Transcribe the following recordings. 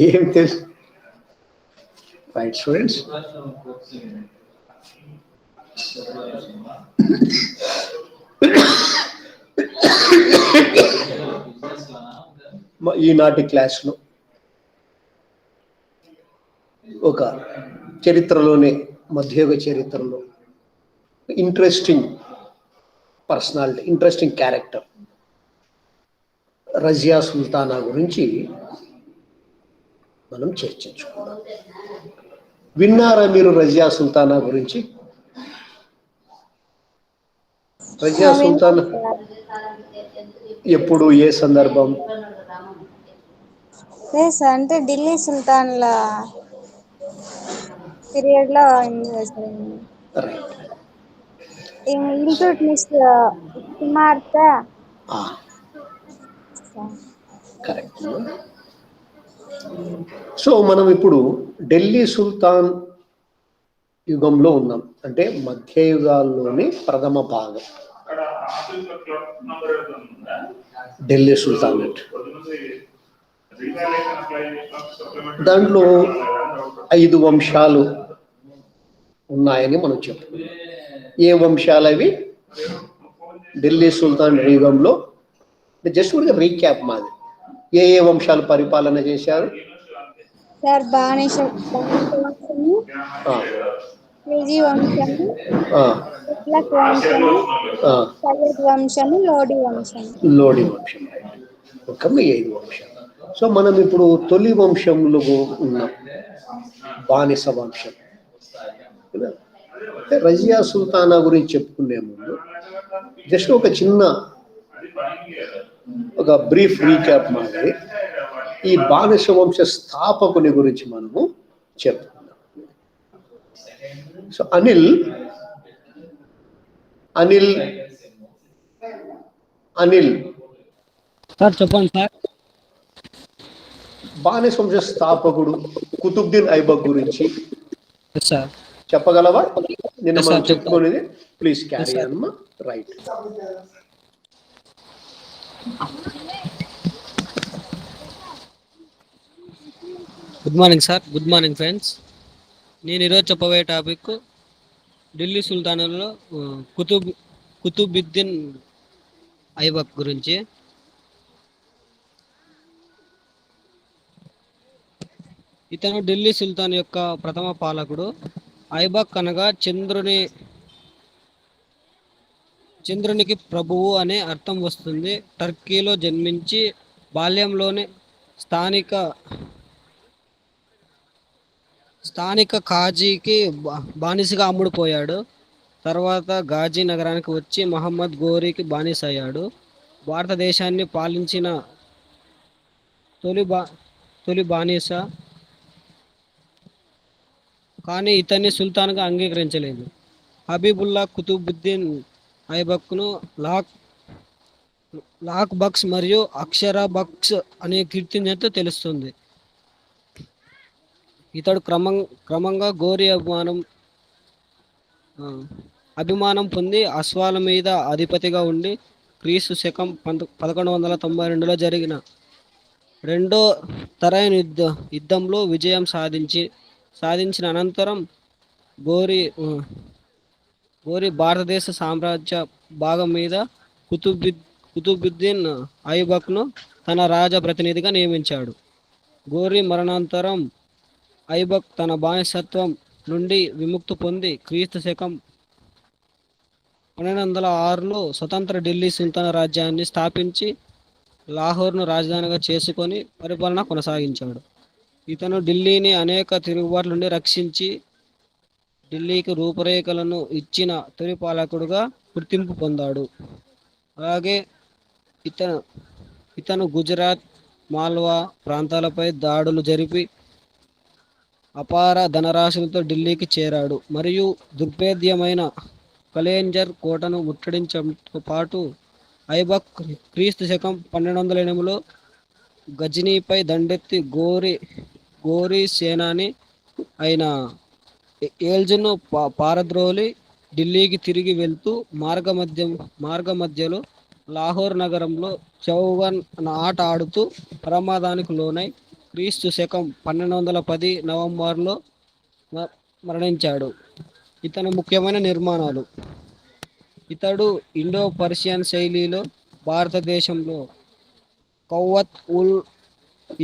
ఏం తెలుసు right students. ఈనాటి క్లాస్లో ఒక చరిత్రలోనే మధ్యయుగ చరిత్రలో interesting personality, interesting character Razia Sultana గురించి మనం చర్చించుకుందాం. విన్నారా మీరు రజియా సుల్తానా గురించి? రజియా సుల్తానా ఎప్పుడు, ఏ సందర్భం? అంటే ఢిల్లీ సుల్తాన్ల పీరియడ్ లో ఇల్తుట్మిష్ కుమార్తె. కరెక్ట్. సో మనం ఇప్పుడు ఢిల్లీ సుల్తాన్ యుగంలో ఉన్నాం, అంటే మధ్యయుగాల్లోని ప్రథమ భాగం ఢిల్లీ సుల్తానేట్. దాంట్లో 5 వంశాలు ఉన్నాయని మనం చెప్పుకున్నాం. ఏ వంశాలు అవి? ఢిల్లీ సుల్తాన్ యుగంలో జస్ట్ కూడా రీక్యాప్ మాది. ఏ వంశాలు పరిపాలన చేశారు? లోడి వంశం. ఒక 5 వంశాలు. సో మనం ఇప్పుడు తొలి వంశంలో ఉన్నాం, బానిస వంశం. రజియా సుల్తానా గురించి చెప్పుకునే ముందు జస్ట్ ఒక చిన్న బ్రీఫ్ రీక్యాప్ మాదిరి ఈ బానిస వంశ స్థాపకుని గురించి మనము చెప్పుకున్నాం. సో అనిల్ సార్ చెప్పండి సార్. బానిస వంశ స్థాపకుడు కుతుబ్దీన్ ఐబక్ గురించి సార్ చెప్పగలవా? నిన్న మనం చెప్పుకునేది. Please carry on. Right. Good morning sir. Good morning friends. నేను ఈరోజు చెప్పబోయే టాపిక్ ఢిల్లీ సుల్తానులో కుతుబుద్దీన్ ఐబక్ గురించి. ఇతను ఢిల్లీ సుల్తాన్ యొక్క ప్రథమ పాలకుడు. ఐబక్ అనగా చంద్రునికి ప్రభువు అనే అర్థం వస్తుంది. టర్కీలో జన్మించి బాల్యంలోనే స్థానిక ఖాజీకి బానిసగా అమ్ముడుపోయాడు. తర్వాత గాజీ నగరానికి వచ్చి మహమ్మద్ ఘోరీకి బానిస అయ్యాడు. భారతదేశాన్ని పాలించిన తొలి బానిస. కానీ ఇతన్ని సుల్తాన్గా అంగీకరించలేదు. హబీబుల్లా కుతుబుద్దీన్ ఐబక్ను లాక్ బక్స్ మరియు అక్షర బక్స్ అనే కీర్తించడంతో తెలుస్తుంది. ఇతడు క్రమంగా ఘోరీ అభిమానం పొంది అశ్వాల మీద అధిపతిగా ఉండి క్రీస్తు శకం 1192లో జరిగిన రెండో తరైన్ యుద్ధంలో విజయం సాధించిన అనంతరం ఘోరీ భారతదేశ సామ్రాజ్య భాగం మీద కుతుబుద్దీన్ ఐబక్ను తన రాజ ప్రతినిధిగా నియమించాడు. ఘోరీ మరణానంతరం ఐబక్ తన బానిసత్వం నుండి విముక్తి పొంది క్రీస్తు శకం 1206లో స్వతంత్ర ఢిల్లీ సుల్తాన్ రాజ్యాన్ని స్థాపించి లాహోర్ను రాజధానిగా చేసుకొని పరిపాలన కొనసాగించాడు. ఇతను ఢిల్లీని అనేక తిరుగుబాట్ల నుండి రక్షించి ఢిల్లీకి రూపురేఖలను ఇచ్చిన తొలి పాలకుడుగా గుర్తింపు పొందాడు. అలాగే ఇతను గుజరాత్, మాల్వా ప్రాంతాలపై దాడులు జరిపి అపార ధనరాశులతో ఢిల్లీకి చేరాడు మరియు దుర్భేద్యమైన కలేంజర్ కోటను ముట్టడించడంతో పాటు ఐబక్ క్రీస్తు శకం 1208లో గజనీపై దండెత్తి ఘోరీ సేనాని అయిన ఏల్జును పారద్రోలి ఢిల్లీకి తిరిగి వెళ్తూ మార్గ మధ్యలో లాహోర్ నగరంలో చౌగన్ అన్న ఆట ఆడుతూ ప్రమాదానికి లోనై క్రీస్తు శకం 1210 నవంబర్లో మరణించాడు. ఇతని ముఖ్యమైన నిర్మాణాలు: ఇతడు ఇండో పర్షియన్ శైలిలో భారతదేశంలో కౌవత్ ఉల్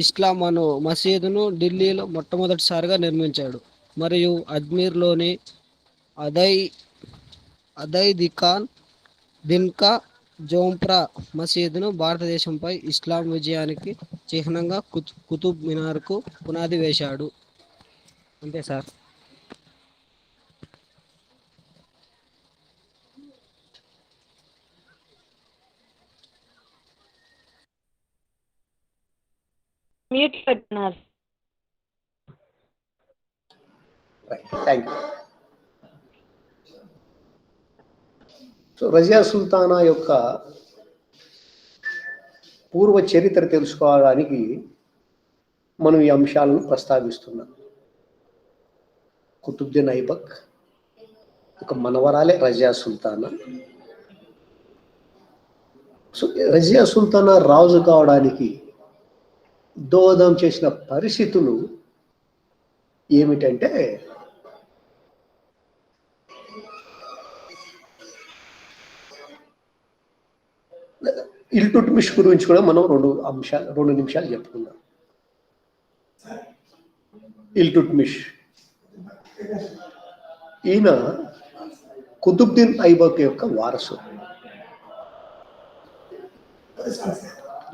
ఇస్లాం అను మసీదును ఢిల్లీలో మొట్టమొదటిసారిగా నిర్మించాడు మరియు అజ్మీర్లోని అదై అదై దిఖాన్ దిన్కా జోంప్రా మసీదును భారతదేశంపై ఇస్లాం విజయానికి చిహ్నంగా కుతుబ్ మినార్కు పునాది వేశాడు. అంతే సార్. మ్యూట్ పెట్టినారు. Thank you. So Razia Sultana యొక్క పూర్వ చరిత్ర తెలుసుకోవడానికి మనం ఈ అంశాలను ప్రస్తావిస్తున్నాం. కుతుబ్దీన్ ఐబక్ ఒక మనవరాలే రజియా సుల్తానా. సో రజియా సుల్తానా రాజు కావడానికి దోహదం చేసిన పరిస్థితులు ఏమిటంటే, ఇల్టుట్మిష్ గురించి కూడా మనం రెండు నిమిషాలు చెప్పుకుందాం. ఇల్టుట్మిష్ ఈయన కుతుబ్దీన్ ఐబక్ యొక్క వారసు.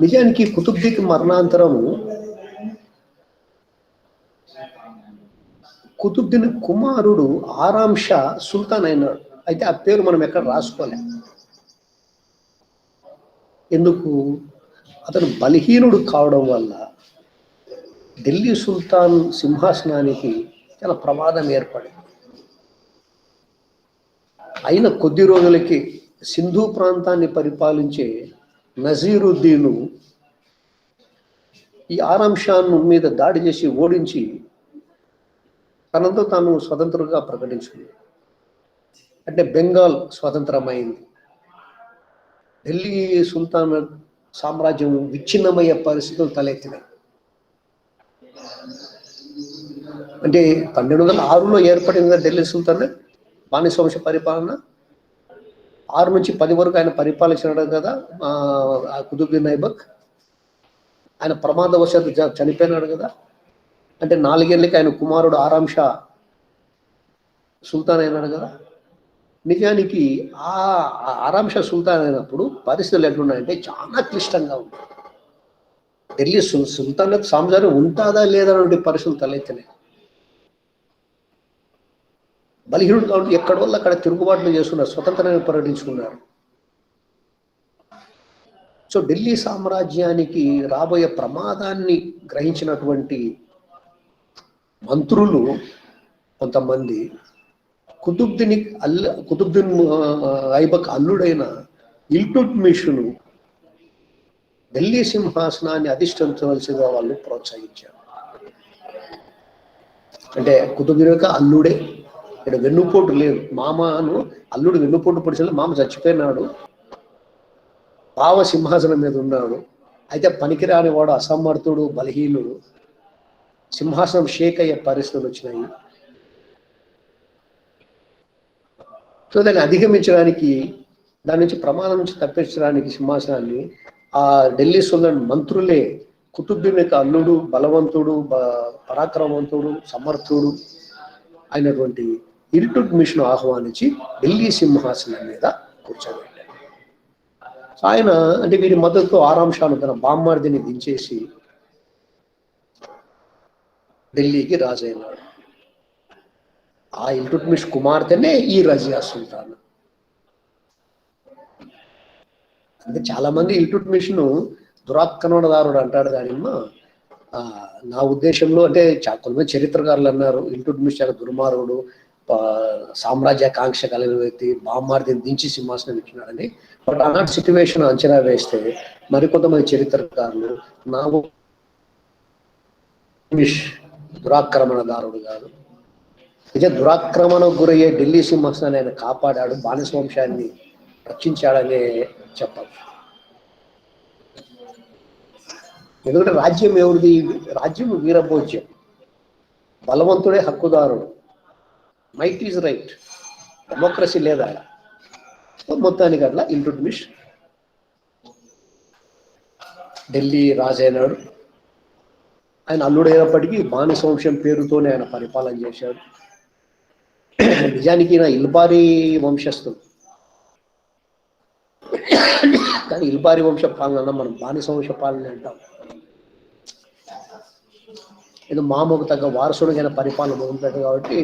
నిజానికి కుతుబ్దీన్ మరణాంతరము కుతుబ్దీన్ కుమారుడు ఆరాం షా సుల్తాన్ అయినాడు. అయితే ఆ పేరు మనం ఎక్కడ రాసుకోలేం. ఎందుకు? అతను బలహీనుడు కావడం వల్ల ఢిల్లీ సుల్తాన్ సింహాసనానికి చాలా ప్రమాదం ఏర్పడింది. అయిన కొద్ది రోజులకి సింధు ప్రాంతాన్ని పరిపాలించే నజీరుద్దీను ఈ ఆరాం షాను మీద దాడి చేసి ఓడించి తనంతో తాను స్వతంత్రంగా ప్రకటించుకుంది. అంటే బెంగాల్ స్వతంత్రమైంది. ఢిల్లీ సుల్తాన్ సామ్రాజ్యం విచ్ఛిన్నమయ్యే పరిస్థితులు తలెత్తినాయి. అంటే 1206లో ఏర్పడింది ఢిల్లీ సుల్తాన్ బానిస వంశ పరిపాలన. 6 నుంచి 10 వరకు ఆయన పరిపాలించినాడు కదా కుతుబ్దీన్ ఐబక్. ఆయన ప్రమాదవశాత్తు చనిపోయినాడు కదా. అంటే 4 ఏళ్ళకి ఆయన కుమారుడు ఆరాం షా సుల్తాన్ అయినాడు కదా. నిజానికి ఆ ఆరాం షా సుల్తాన్ అయినప్పుడు పరిస్థితులు ఎట్లున్నాయంటే చాలా క్లిష్టంగా ఉంది. ఢిల్లీ సుల్తాన్లకు సామ్రాజ్యం ఉంటుందా లేదా అనే పరిస్థితులు తలెత్తినాయి. బలహీనుడు కాబట్టి ఎక్కడ వల్ల అక్కడ తిరుగుబాట్లు చేస్తున్నారు, స్వతంత్రాన్ని ప్రకటించుకున్నారు. సో ఢిల్లీ సామ్రాజ్యానికి రాబోయే ప్రమాదాన్ని గ్రహించినటువంటి మంత్రులు కొంతమంది కుతుబ్దీన్ ఐబక్ అల్లుడైన ఇల్టుట్మిష్ను ఢిల్లీ సింహాసనాన్ని అధిష్ఠించవలసిగా వాళ్ళు ప్రోత్సహించారు. అంటే కుతుబ్దీన్ యొక్క అల్లుడే, ఇక్కడ వెన్నుపోటు లేదు. మామను అల్లుడు వెన్నుపోటు పొడిచిన మామ చచ్చిపోయినాడు, బావ సింహాసనం మీద ఉన్నాడు. అయితే పనికిరాని వాడు, అసమర్థుడు, బలహీనుడు. సింహాసనం షేక్ అయ్యే పరిస్థితులు వచ్చినాయి. సో దాన్ని అధిగమించడానికి, దాని నుంచి ప్రమాదం నుంచి తప్పించడానికి సింహాసనాన్ని ఆ ఢిల్లీ సుల్తాన్ మంత్రులే కుతుబ్దీన్ యొక్క అల్లుడు, బలవంతుడు, పరాక్రమవంతుడు, సమర్థుడు అయినటువంటి ఇల్టుట్మిష్ను ఆహ్వానించి ఢిల్లీ సింహాసనం మీద కూర్చోబెట్టారు. ఆయన అంటే వీరి మద్దతు ఆరాం షాను తన బామ్మార్దిని దించేసి ఢిల్లీకి రాజైనాడు. ఆ ఇల్టుట్మిష్ కుమార్తెనే ఈ రజియా సుల్తాన్. అంటే చాలా మంది ఇల్టుట్మిష్ను దురాక్రమణదారుడు అంటాడు. కానీ నా ఉద్దేశంలో అంటే కొంతమంది చరిత్రకారులు అన్నారు ఇల్టుట్మిష్ చాలా దుర్మార్గుడు, సామ్రాజ్యాకాంక్ష కలిగిన వ్యక్తి, బామ్మార్దిని దించి సింహాసనం ఇచ్చినాడని. బట్ ఆనాటి సిచ్యువేషన్ అంచనా వేస్తే మరికొంతమంది చరిత్రకారులు నా దురాక్రమణదారుడు కాదు, నిజ దురాక్రమణకు గురయ్యే ఢిల్లీ సింహాసనాన్ని ఆయన కాపాడాడు, బానిస వంశాన్ని రక్షించాడనే చెప్పచ్చు. ఎందుకంటే రాజ్యం ఎవరిది? రాజ్యం వీరభోజ్యం, బలవంతుడే హక్కుదారుడు, మైట్ ఈజ్ రైట్, డెమోక్రసీ లేదా. మొత్తానికి అట్లా ఇల్టుట్మిష్ ఢిల్లీ రాజు అయినాడు. ఆయన అల్లుడైనప్పటికీ బానిస వంశం పేరుతోనే ఆయన పరిపాలన చేశాడు. నిజానికి ఈయన ఇల్బారీ వంశస్థుడు, కానీ ఇల్బారీ వంశ పాలన మనం బానిస వంశ పాలన అంటాం. ఇది మామూలు తగ్గ వారసుడిగా ఆయన పరిపాలన ఉంటాడు కాబట్టి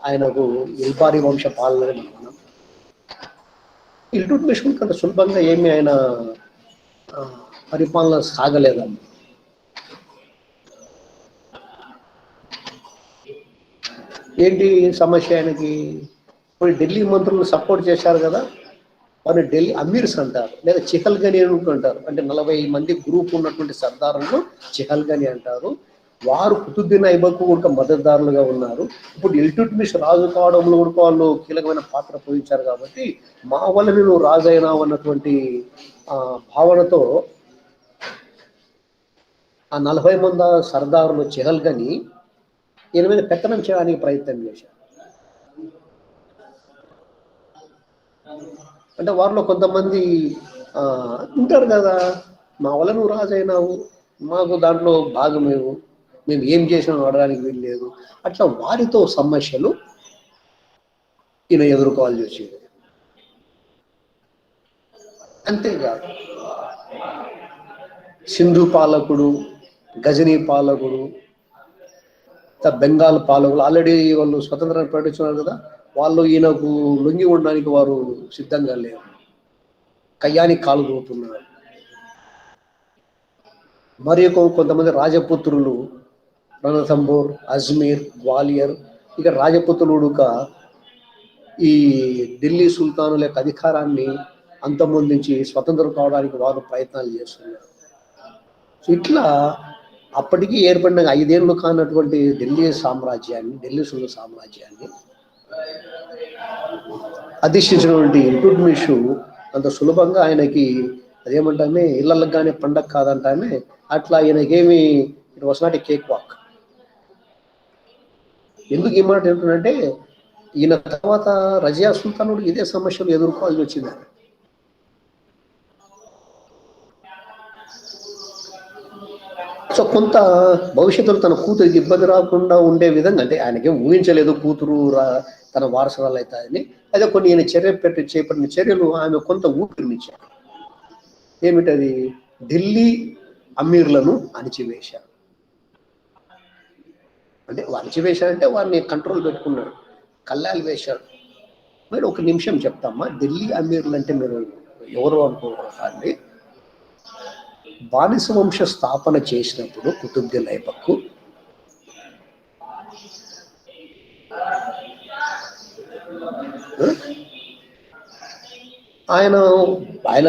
ఆయనకు ఇల్బారీ వంశ పాలన మనం. ఇల్టుట్మిష్ అంత సులభంగా ఏమి ఆయన పరిపాలన సాగలేదన్న. ఏంటి సమస్య ఆయనకి? ఇప్పుడు ఢిల్లీ మంత్రులు సపోర్ట్ చేశారు కదా, వారిని ఢిల్లీ అమీర్స్ అంటారు, లేదా చిహల్గని అంటారు. అంటే 40 మంది గ్రూప్ ఉన్నటువంటి సర్దారులను చిహల్గని అంటారు. వారు కుతుద్దీన్ ఐబక్ కూడా మద్దతుదారులుగా ఉన్నారు. ఇప్పుడు ఇల్టుట్మిష్ రాజు కావడంలో కూడా వాళ్ళు కీలకమైన పాత్ర పోయించారు కాబట్టి మా వల్ల నేను రాజు అయినావు అన్నటువంటి భావనతో ఆ 40 మంది సర్దారులు చిహల్గని ఈయన మీద పెత్తనం చేయడానికి ప్రయత్నం చేశారు. అంటే వారిలో కొంతమంది ఉంటారు కదా, మా వల్ల నువ్వు రాజు అయినావు, మాకు దాంట్లో భాగమేవు, మేము ఏం చేసినా అడగడానికి వీలు లేదు, అట్లా వారితో సమస్యలు ఈయన ఎదుర్కోవాల్సి వచ్చింది. అంతేకాదు సింధు పాలకుడు, గజనీ పాలకుడు, బెంగాల్ పాలకులు ఆల్రెడీ వాళ్ళు స్వతంత్రాన్ని ప్రకటించున్నారు కదా, వాళ్ళు ఈయనకు లొంగి ఉండడానికి వారు సిద్ధంగా లేరు, కయ్యానికి కాలు దూతున్నారు. మరి కొంతమంది రాజపుత్రులు రణథంబోర్, అజ్మీర్, గ్వాలియర్, ఇక రాజపుత్రులుక ఈ ఢిల్లీ సుల్తానుల యొక్క అధికారాన్ని అంతమొందించి స్వతంత్రం కావడానికి వారు ప్రయత్నాలు చేస్తున్నారు. సో ఇట్లా అప్పటికి ఏర్పడిన 5 ఏళ్ళు కానటువంటి ఢిల్లీ సామ్రాజ్యాన్ని, ఢిల్లీ సుల్తాన్ సామ్రాజ్యాన్ని అధిష్ఠించినటువంటి ఇల్టుట్మిష్ అంత సులభంగా ఆయనకి అదేమంటానే ఇళ్ళకి కానీ పండగ కాదంటానే, అట్లా ఆయనకేమి it was not a cakewalk. ఎందుకు ఈ మాట ఏంటంటే ఈయన తర్వాత రజియా సుల్తానుడు ఇదే సమస్యలు ఎదుర్కోవాల్సి వచ్చింది. సో కొంత భవిష్యత్తులో తన కూతురికి ఇబ్బంది రాకుండా ఉండే విధంగా, అంటే ఆయనకేం ఊహించలేదు కూతురు తన వారసురాలు అవుతాయని, అదే కొన్ని ఈయన చేపట్టిన చర్యలు ఆమె కొంత ఊపిరినిచ్చారు. ఏమిటది? ఢిల్లీ అమీర్లను అణిచివేశారు. అంటే అణిచివేశారంటే వారిని కంట్రోల్ పెట్టుకున్నాడు, కల్లాలు వేశాడు. మరి ఒక నిమిషం చెప్తామా, ఢిల్లీ అమీర్లు అంటే మీరు ఎవరు అనుకోకండి. బానిస వంశ స్థాపన చేసినప్పుడు కుతుబ్దీన్ ఐబక్ ఆయన ఆయన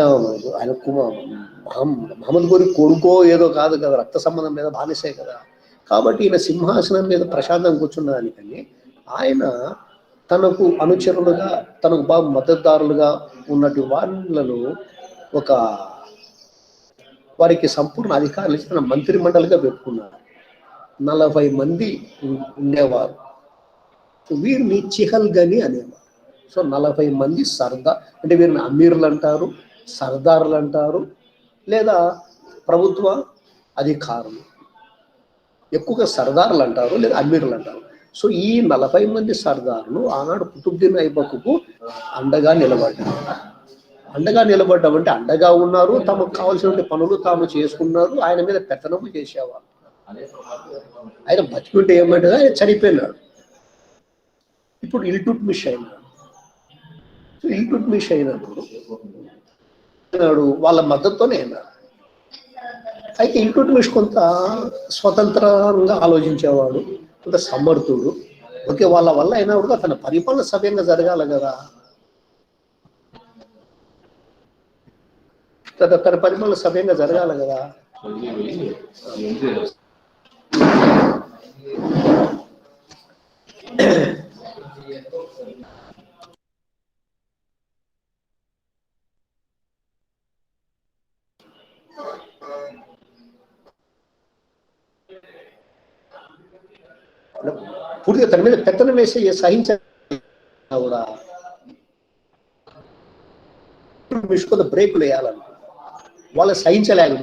ఆయన మహమ్మద్ గోరి కొడుకో ఏదో కాదు కదా, రక్త సంబంధం మీద బానిసే కదా. కాబట్టి ఈయన సింహాసనం మీద ప్రశాంతంగా కూర్చున్నదానికని ఆయన తనకు అనుచరులుగా, తనకు బాగా మద్దతుదారులుగా ఉన్నట్టు వాళ్ళను వారికి సంపూర్ణ అధికారులు ఇచ్చి తన మంత్రి మండలిగా పెట్టుకున్నారు. 40 మంది ఉండేవారు. వీరిని చిహల్గని అనేవారు. సో 40 మంది సర్దార్, అంటే వీరిని అమీర్లు అంటారు, సర్దార్లు అంటారు, లేదా ప్రభుత్వ అధికారులు. ఎక్కువగా సర్దార్లు అంటారు లేదా అమీర్లు అంటారు. సో ఈ 40 మంది సర్దార్లు ఆనాడు కుతుబ్దీన్ ఐబక్కు అండగా నిలబడ్డారు. అండగా నిలబడ్డామంటే అండగా ఉన్నారు, తమకు కావాల్సిన పనులు తాము చేసుకున్నారు, ఆయన మీద పెత్తనము చేసేవాళ్ళు. ఆయన బతికుంటే ఏమంటే ఆయన చనిపోయినాడు. ఇప్పుడు ఇల్టుట్మిష్ అయినాడు. సో ఇల్టుట్మిష్ అయినప్పుడు వాళ్ళ మద్దతుతోనే అయినాడు. అయితే ఇల్టుట్మిష్ కొంత స్వతంత్రంగా ఆలోచించేవాడు, కొంత సమర్థుడు. ఓకే, వాళ్ళ వల్ల అయినా కూడా తన పరిపాలన సవ్యంగా జరగాలి కదా, తన పరిపాలన సవ్యంగా జరగాలి కదా. పూర్తిగా తన మీద పెత్తనం వేసి సహించ కూడా కొంత బ్రేకులు వేయాలను వాళ్ళు సహించలేక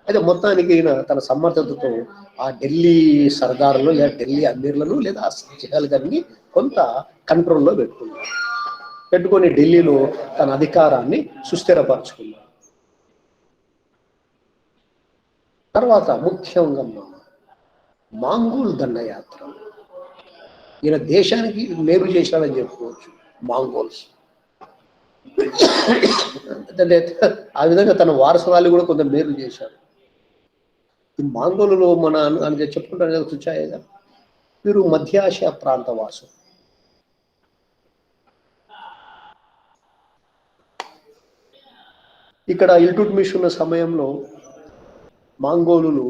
అయితే మొత్తానికి ఈయన తన సమర్థతతో ఆ ఢిల్లీ సర్దారులు లేదా ఢిల్లీ అమీర్లను లేదా జిహాల్ గారిని కొంత కంట్రోల్లో పెట్టుకొని ఢిల్లీలో తన అధికారాన్ని సుస్థిరపరచుకున్నాడు. తర్వాత ముఖ్యంగా మాంగోల్ దండయాత్ర, ఈయన దేశానికి మేలు చేశాడని చెప్పుకోవచ్చు. మాంగోల్స్ అంటే ఆ విధంగా తన వారసురాలు కూడా కొంత మేలు చేశాడు. ఈ మాంగోలులో మన అని చెప్పుకుంటారు కదా చుచ్చాయిగా, వీరు మధ్య ఆసియా ప్రాంత వాసు. ఇక్కడ ఇల్టుట్మిష్ ఉన్న సమయంలో మాంగోలులు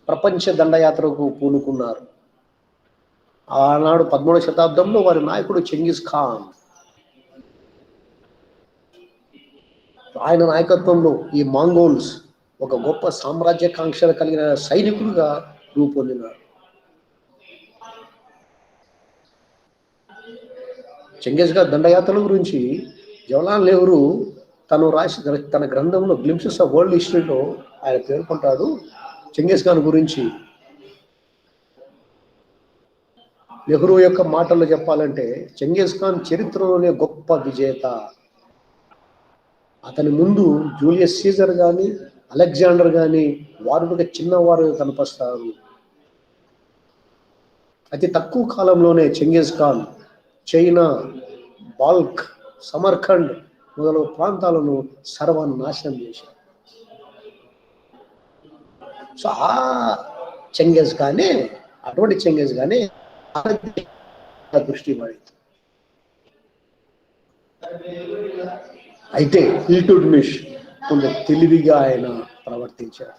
ప్రపంచ దండయాత్రకు పూనుకున్నారు. ఆనాడు 13వ శతాబ్దంలో వారి నాయకుడు చెంగిస్ ఖాన్, ఆయన నాయకత్వంలో ఈ మాంగోల్స్ ఒక గొప్ప సామ్రాజ్యకాంక్ష కలిగిన సైనికులుగా రూపొందినారు. చెంగిస్ ఖాన్ దండయాత్రల గురించి జవహర్లాల్ నెహ్రూ తన గ్రంథంలో గ్లింప్సెస్ ఆఫ్ వరల్డ్ హిస్టరీలో ఆయన పేర్కొంటాడు చెంగిస్ ఖాన్ గురించి. నెహ్రూ యొక్క మాటల్లో చెప్పాలంటే చెంగిస్ ఖాన్ చరిత్రలోనే గొప్ప విజేత. అతని ముందు జూలియస్ సీజర్ కానీ అలెగ్జాండర్ కానీ వారు చిన్నవారు కనిపిస్తారు. అతి తక్కువ కాలంలోనే Genghis Khan China, balk, Samarkand మొదలగు ప్రాంతాలను సర్వనాశనం చేశారు. సో ఆ చెంగిస్ ఖానే, అటువంటి చెంగిస్ ఖానే దృష్టి పడింది. అయితే ఇల్టుట్మిష్ కొంచెం తెలివిగా ఆయన ప్రవర్తించారు.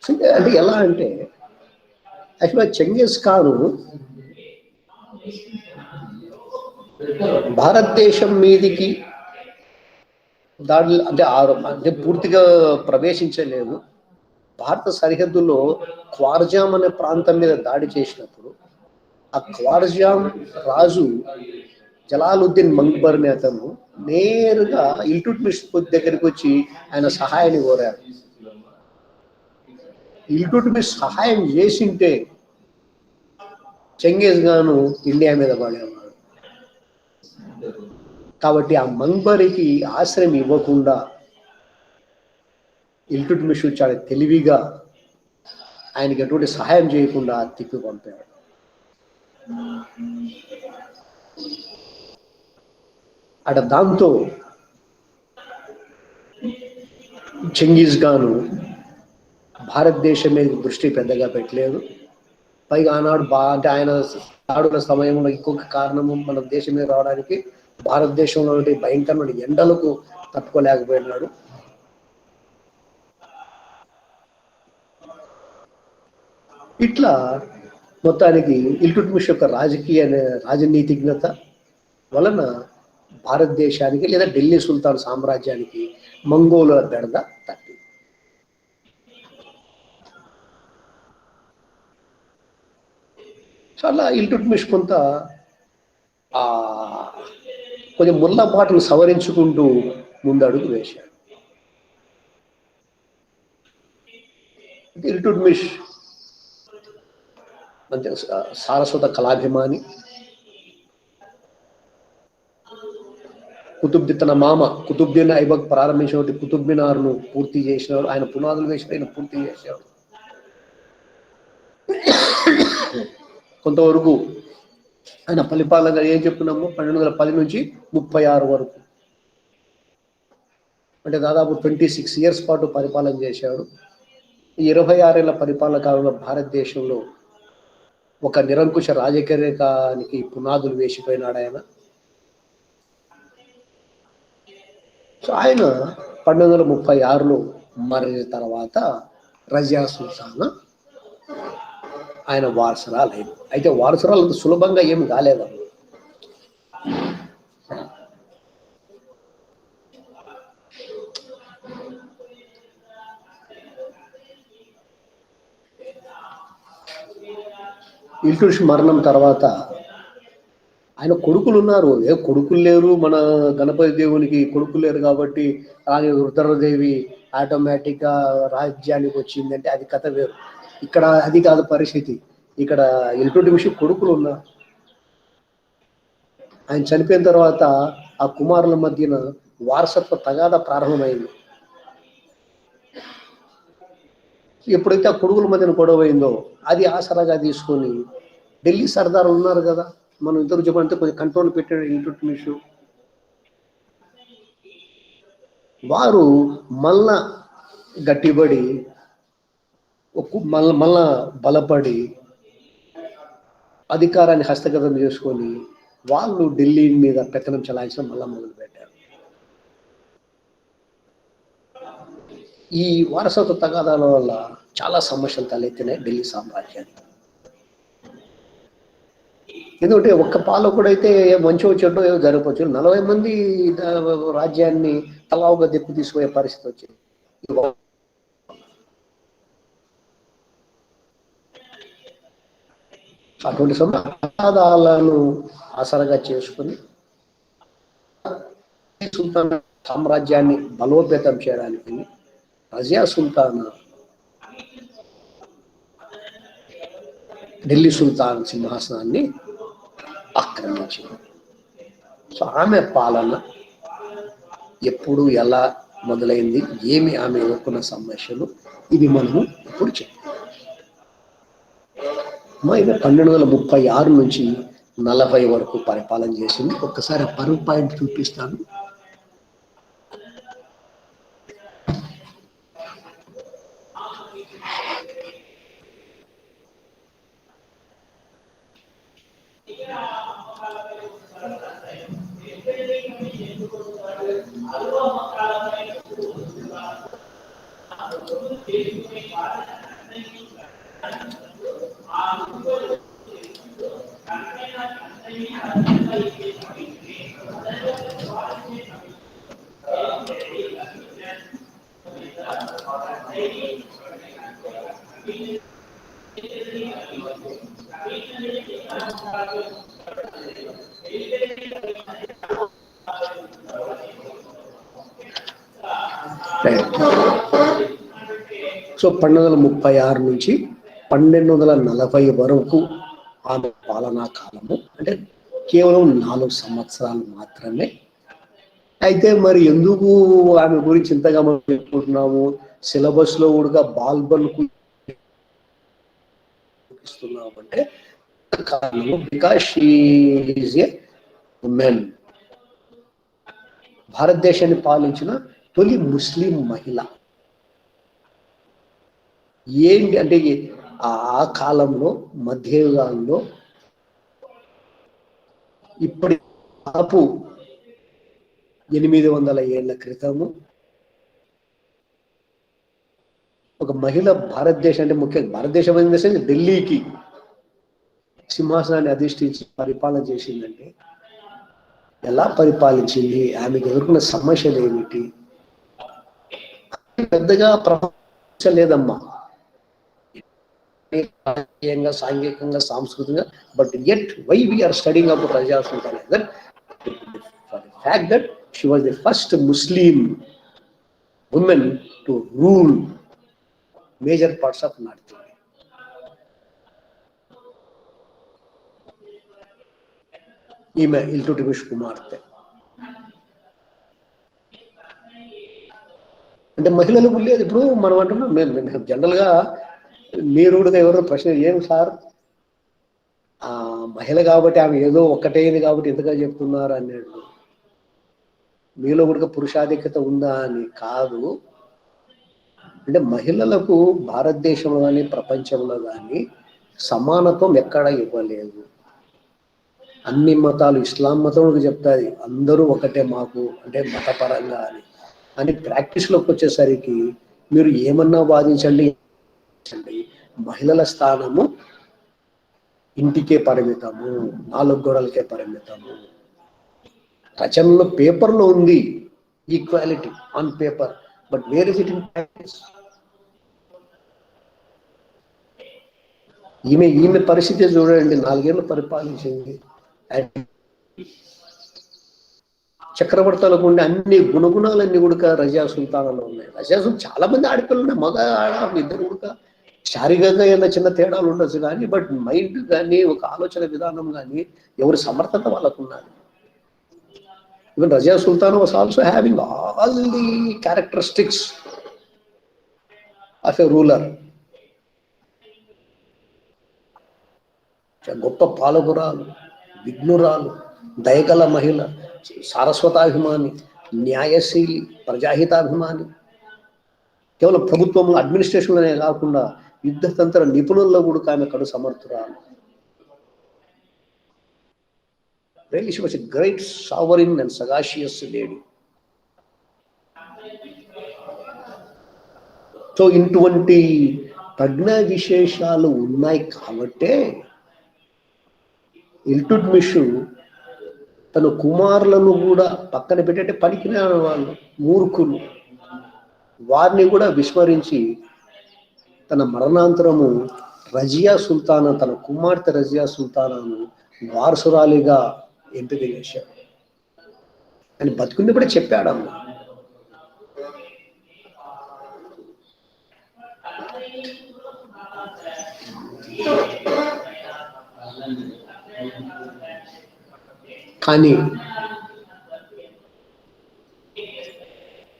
అంటే ఎలా అంటే యాక్చువల్గా చెంగిస్ ఖాన్ భారతదేశం మీదికి దాడులు అంటే పూర్తిగా ప్రవేశించలేదు. భారత సరిహద్దులో ఖ్వార్జాం అనే ప్రాంతం మీద దాడి చేసినప్పుడు ఆ ఖ్వార్జాం రాజు జలాలుద్దీన్ మంగ్బర్ అనే అతను నేరుగా ఇల్టుట్మిష్ దగ్గరికి వచ్చి ఆయన సహాయాన్ని కోరారు. ఇల్టుట్మిష్ సహాయం చేసింటే చెంగిస్ ఖాన్ ఇండియా మీద పడేవాడు. కాబట్టి ఆ మంగ్బరికి ఆశ్రయం ఇవ్వకుండా ఇల్టుట్మిష్ చాలా తెలివిగా ఆయనకి ఎటువంటి సహాయం చేయకుండా తిప్పి పంపాడు. దాంతో చెంగిస్ ఖాన్ భారతదేశం మీద దృష్టి పెద్దగా పెట్టలేదు. పైగా ఆనాడు అంటే ఆయన దాడుల సమయంలో ఇంకొక కారణము మన దేశం మీద రావడానికి భారతదేశంలో భయంకరమైన ఎండలకు తట్టుకోలేకపోయినాడు. ఇట్లా మొత్తానికి ఇల్టుట్మిష్ యొక్క రాజనీతిజ్ఞత వలన భారతదేశానికి లేదా ఢిల్లీ సుల్తాన్ సామ్రాజ్యానికి మంగోలుల బెడద తప్పింది. చాలా ఇల్టుట్మిష్ కొంచెం ముళ్ళబాటును సవరించుకుంటూ ముందడుగు వేశాడు. ఇల్టుట్మిష్ మంచి సారస్వత కళాభిమాని. తన మామ కుతుబ్దీన్ ఐబక్ ప్రారంభించిన కుతుబ్ మినార్ను పూర్తి చేసినాడు. ఆయన పునాదులు వేసిన ఆయన పూర్తి చేశాడు. కొంతవరకు ఆయన పరిపాలన ఏం చెప్తున్నాము 1210 నుంచి 36 వరకు, అంటే దాదాపు 26 ఇయర్స్ పాటు పరిపాలన చేశాడు. ఈ 26 ఏళ్ల పరిపాలన కాలంలో భారతదేశంలో ఒక నిరంకుశ రాజకీయానికి పునాదులు వేసిపోయినాడు ఆయన. సో ఆయన 1236లో మరణిన తర్వాత రజియా సుల్తానా ఆయన వారసురాలు అయింది. అయితే వారసురాలు అంత సులభంగా ఏమి కాలేదు. ఇల్టుమిష్ మరణం తర్వాత ఆయన కొడుకులు ఉన్నారు, కొడుకులు లేరు, మన గణపతి దేవునికి కొడుకులు లేరు కాబట్టి రాణి రుద్రదేవి ఆటోమేటిక్గా రాజ్యానికి వచ్చిందంటే అది కథ వేరు. ఇక్కడ అది కాదు పరిస్థితి. ఇక్కడ ఇల్టుమిష్ కొడుకులు ఉన్నారు. ఆయన చనిపోయిన తర్వాత ఆ కుమారుల మధ్యన వారసత్వ తగాదా ప్రారంభమైంది. ఎప్పుడైతే ఆ కొడుకుల మధ్యన గొడవ అయిందో అది ఆసరాగా తీసుకొని ఢిల్లీ సర్దార్ ఉన్నారు కదా, మనం ఇద్దరు చెప్పంటే కొంచెం కంట్రోల్ పెట్టాడు ఇల్టుమిష్. వారు మళ్ళా గట్టిబడి మళ్ళా బలపడి అధికారాన్ని హస్తగతం చేసుకొని వాళ్ళు ఢిల్లీ మీద పెత్తనం చలాయించడం మళ్ళా మొదలుపెట్టారు. ఈ వారసత్వ తగాదాల వల్ల చాలా సమస్యలు తలెత్తినాయి ఢిల్లీ సామ్రాజ్యానికి. ఎందుకంటే ఒక్క పాలకుడైతే మంచి చెడ్డో ఏదో జరగవచ్చు, 40 మంది రాజ్యాన్ని తలావుగా దెప్పు తీసుకునే పరిస్థితి వచ్చింది. అటువంటి సంవాదాలను ఆసరగా చేసుకుని సుల్తాన్ సామ్రాజ్యాన్ని బలోపేతం చేయడానికి రజియా సుల్తానా ఢిల్లీ సుల్తాన్ సింహాసనాన్ని ఆక్రమించింది. సో ఆమె పాలన ఎప్పుడు ఎలా మొదలైంది, ఏమి ఆమె ఎదుర్కొన్న సమస్యలు, ఇది మనము ఇప్పుడు చెప్తాం. 1236 నుంచి 40 వరకు పరిపాలన చేసింది. ఒక్కసారి పరువు పాయింట్ చూపిస్తాను. సో 1236 నుంచి 1240 వరకు ఆమె పాలనా కాలము, అంటే కేవలం 4 సంవత్సరాలు మాత్రమే. అయితే మరి ఎందుకు ఆమె గురించి ఇంతగా మనం చెప్పుకుంటున్నాము? సిలబస్ లో కూడా బాల్బన్ ఇస్తున్నాము అంటే కారణము because she is a women. భారతదేశాన్ని పాలించిన తొలి ముస్లిం మహిళ. ఏంటి అంటే ఆ కాలంలో మధ్యయుగాల్లో ఇప్పటి దాపు 800 ఏళ్ల క్రితము ఒక మహిళ భారతదేశం, అంటే ముఖ్యంగా భారతదేశం అనేది ఢిల్లీకి సింహాసనాన్ని అధిష్ఠించి పరిపాలన చేసిందంటే ఎలా పరిపాలించింది, ఆమెకు ఎదుర్కొన్న సమస్యలు ఏమిటి, పెద్దగా ప్రపంచం లేదమ్మా, రాజకీయంగా, సాంఘికంగా, సాంస్కృతికంగా. But yet why we are studying about Rajia Sultana is that for the fact that she was the first Muslim woman to rule major parts of North India. ఈమె ఇల్టుమిష్ కుమార్తె. అంటే మహిళలు లేదు. ఇప్పుడు మనం అంటున్నాం, మేము జనరల్ గా మీరు కూడా ఎవరో ప్రశ్న, ఏం సార్ ఆ మహిళ కాబట్టి ఆమె ఏదో ఒక్కటైంది కాబట్టి ఎందుకు చెప్తున్నారు అన్నాడు. మీలో కూడా పురుషాధిక్యత ఉందా అని కాదు. అంటే మహిళలకు భారతదేశంలో కానీ ప్రపంచంలో కానీ సమానత్వం ఎక్కడ ఇవ్వలేదు. అన్ని మతాలు, ఇస్లాం మతం చెప్తాది అందరూ ఒకటే మాకు, అంటే మతపరంగా అని ప్రాక్టీస్లోకి వచ్చేసరికి మీరు ఏమన్నా వాదించండి, మహిళల స్థానము ఇంటికే పరిమితము, 4 గోడలకే పరిమితము. రచనలో పేపర్లో ఉంది equality on paper, but where is it in practice? ఈమె పరిస్థితి చూడండి, 4 ఏళ్ళు పరిపాలించింది. చక్రవర్తులకు ఉండే అన్ని గుణగుణాలన్నీ కూడా రజియా సుల్తానాలో ఉన్నాయి. రజియా సుల్తాన్ చాలా మంది ఆడపిల్లలు ఉన్నాయి, మగ ఆడ ఇద్దరు కూడా శారీరకంగా ఏదైనా చిన్న తేడాలు ఉండొచ్చు కానీ, బట్ మైండ్ కానీ ఒక ఆలోచన విధానం కానీ ఎవరి సమర్థత వాళ్ళకు ఉన్నది. Even Razia Sultan was also having all the characteristics of a ruler. గొప్ప పాలకురాలు, విఘ్నురాలు, దయగల మహిళ, సారస్వతాభిమాని, న్యాయశీలి, ప్రజాహితాభిమాని. కేవలం ప్రభుత్వంలో అడ్మినిస్ట్రేషన్లోనే కాకుండా యుద్ధతంత్ర నిపుణుల్లో కూడా ఆమె కడు సమర్థురాలు. Really, she was a great sovereign and sagacious lady. So ఇటువంటి ప్రజ్ఞా విశేషాలు ఉన్నాయి కాబట్టే ఇల్టుట్మిష్ తన కుమారులను కూడా పక్కన పెట్టే పనికిరాని వాళ్ళు, మూర్ఖులు, వారిని కూడా విస్మరించి తన మరణాంతరము రజియా సుల్తానా, తన కుమార్తె రజియా సుల్తానాను వారసురాలిగా ఎంపిక చేశాడు. అని బతుకున్నప్పుడే చెప్పాడమ్మ. కానీ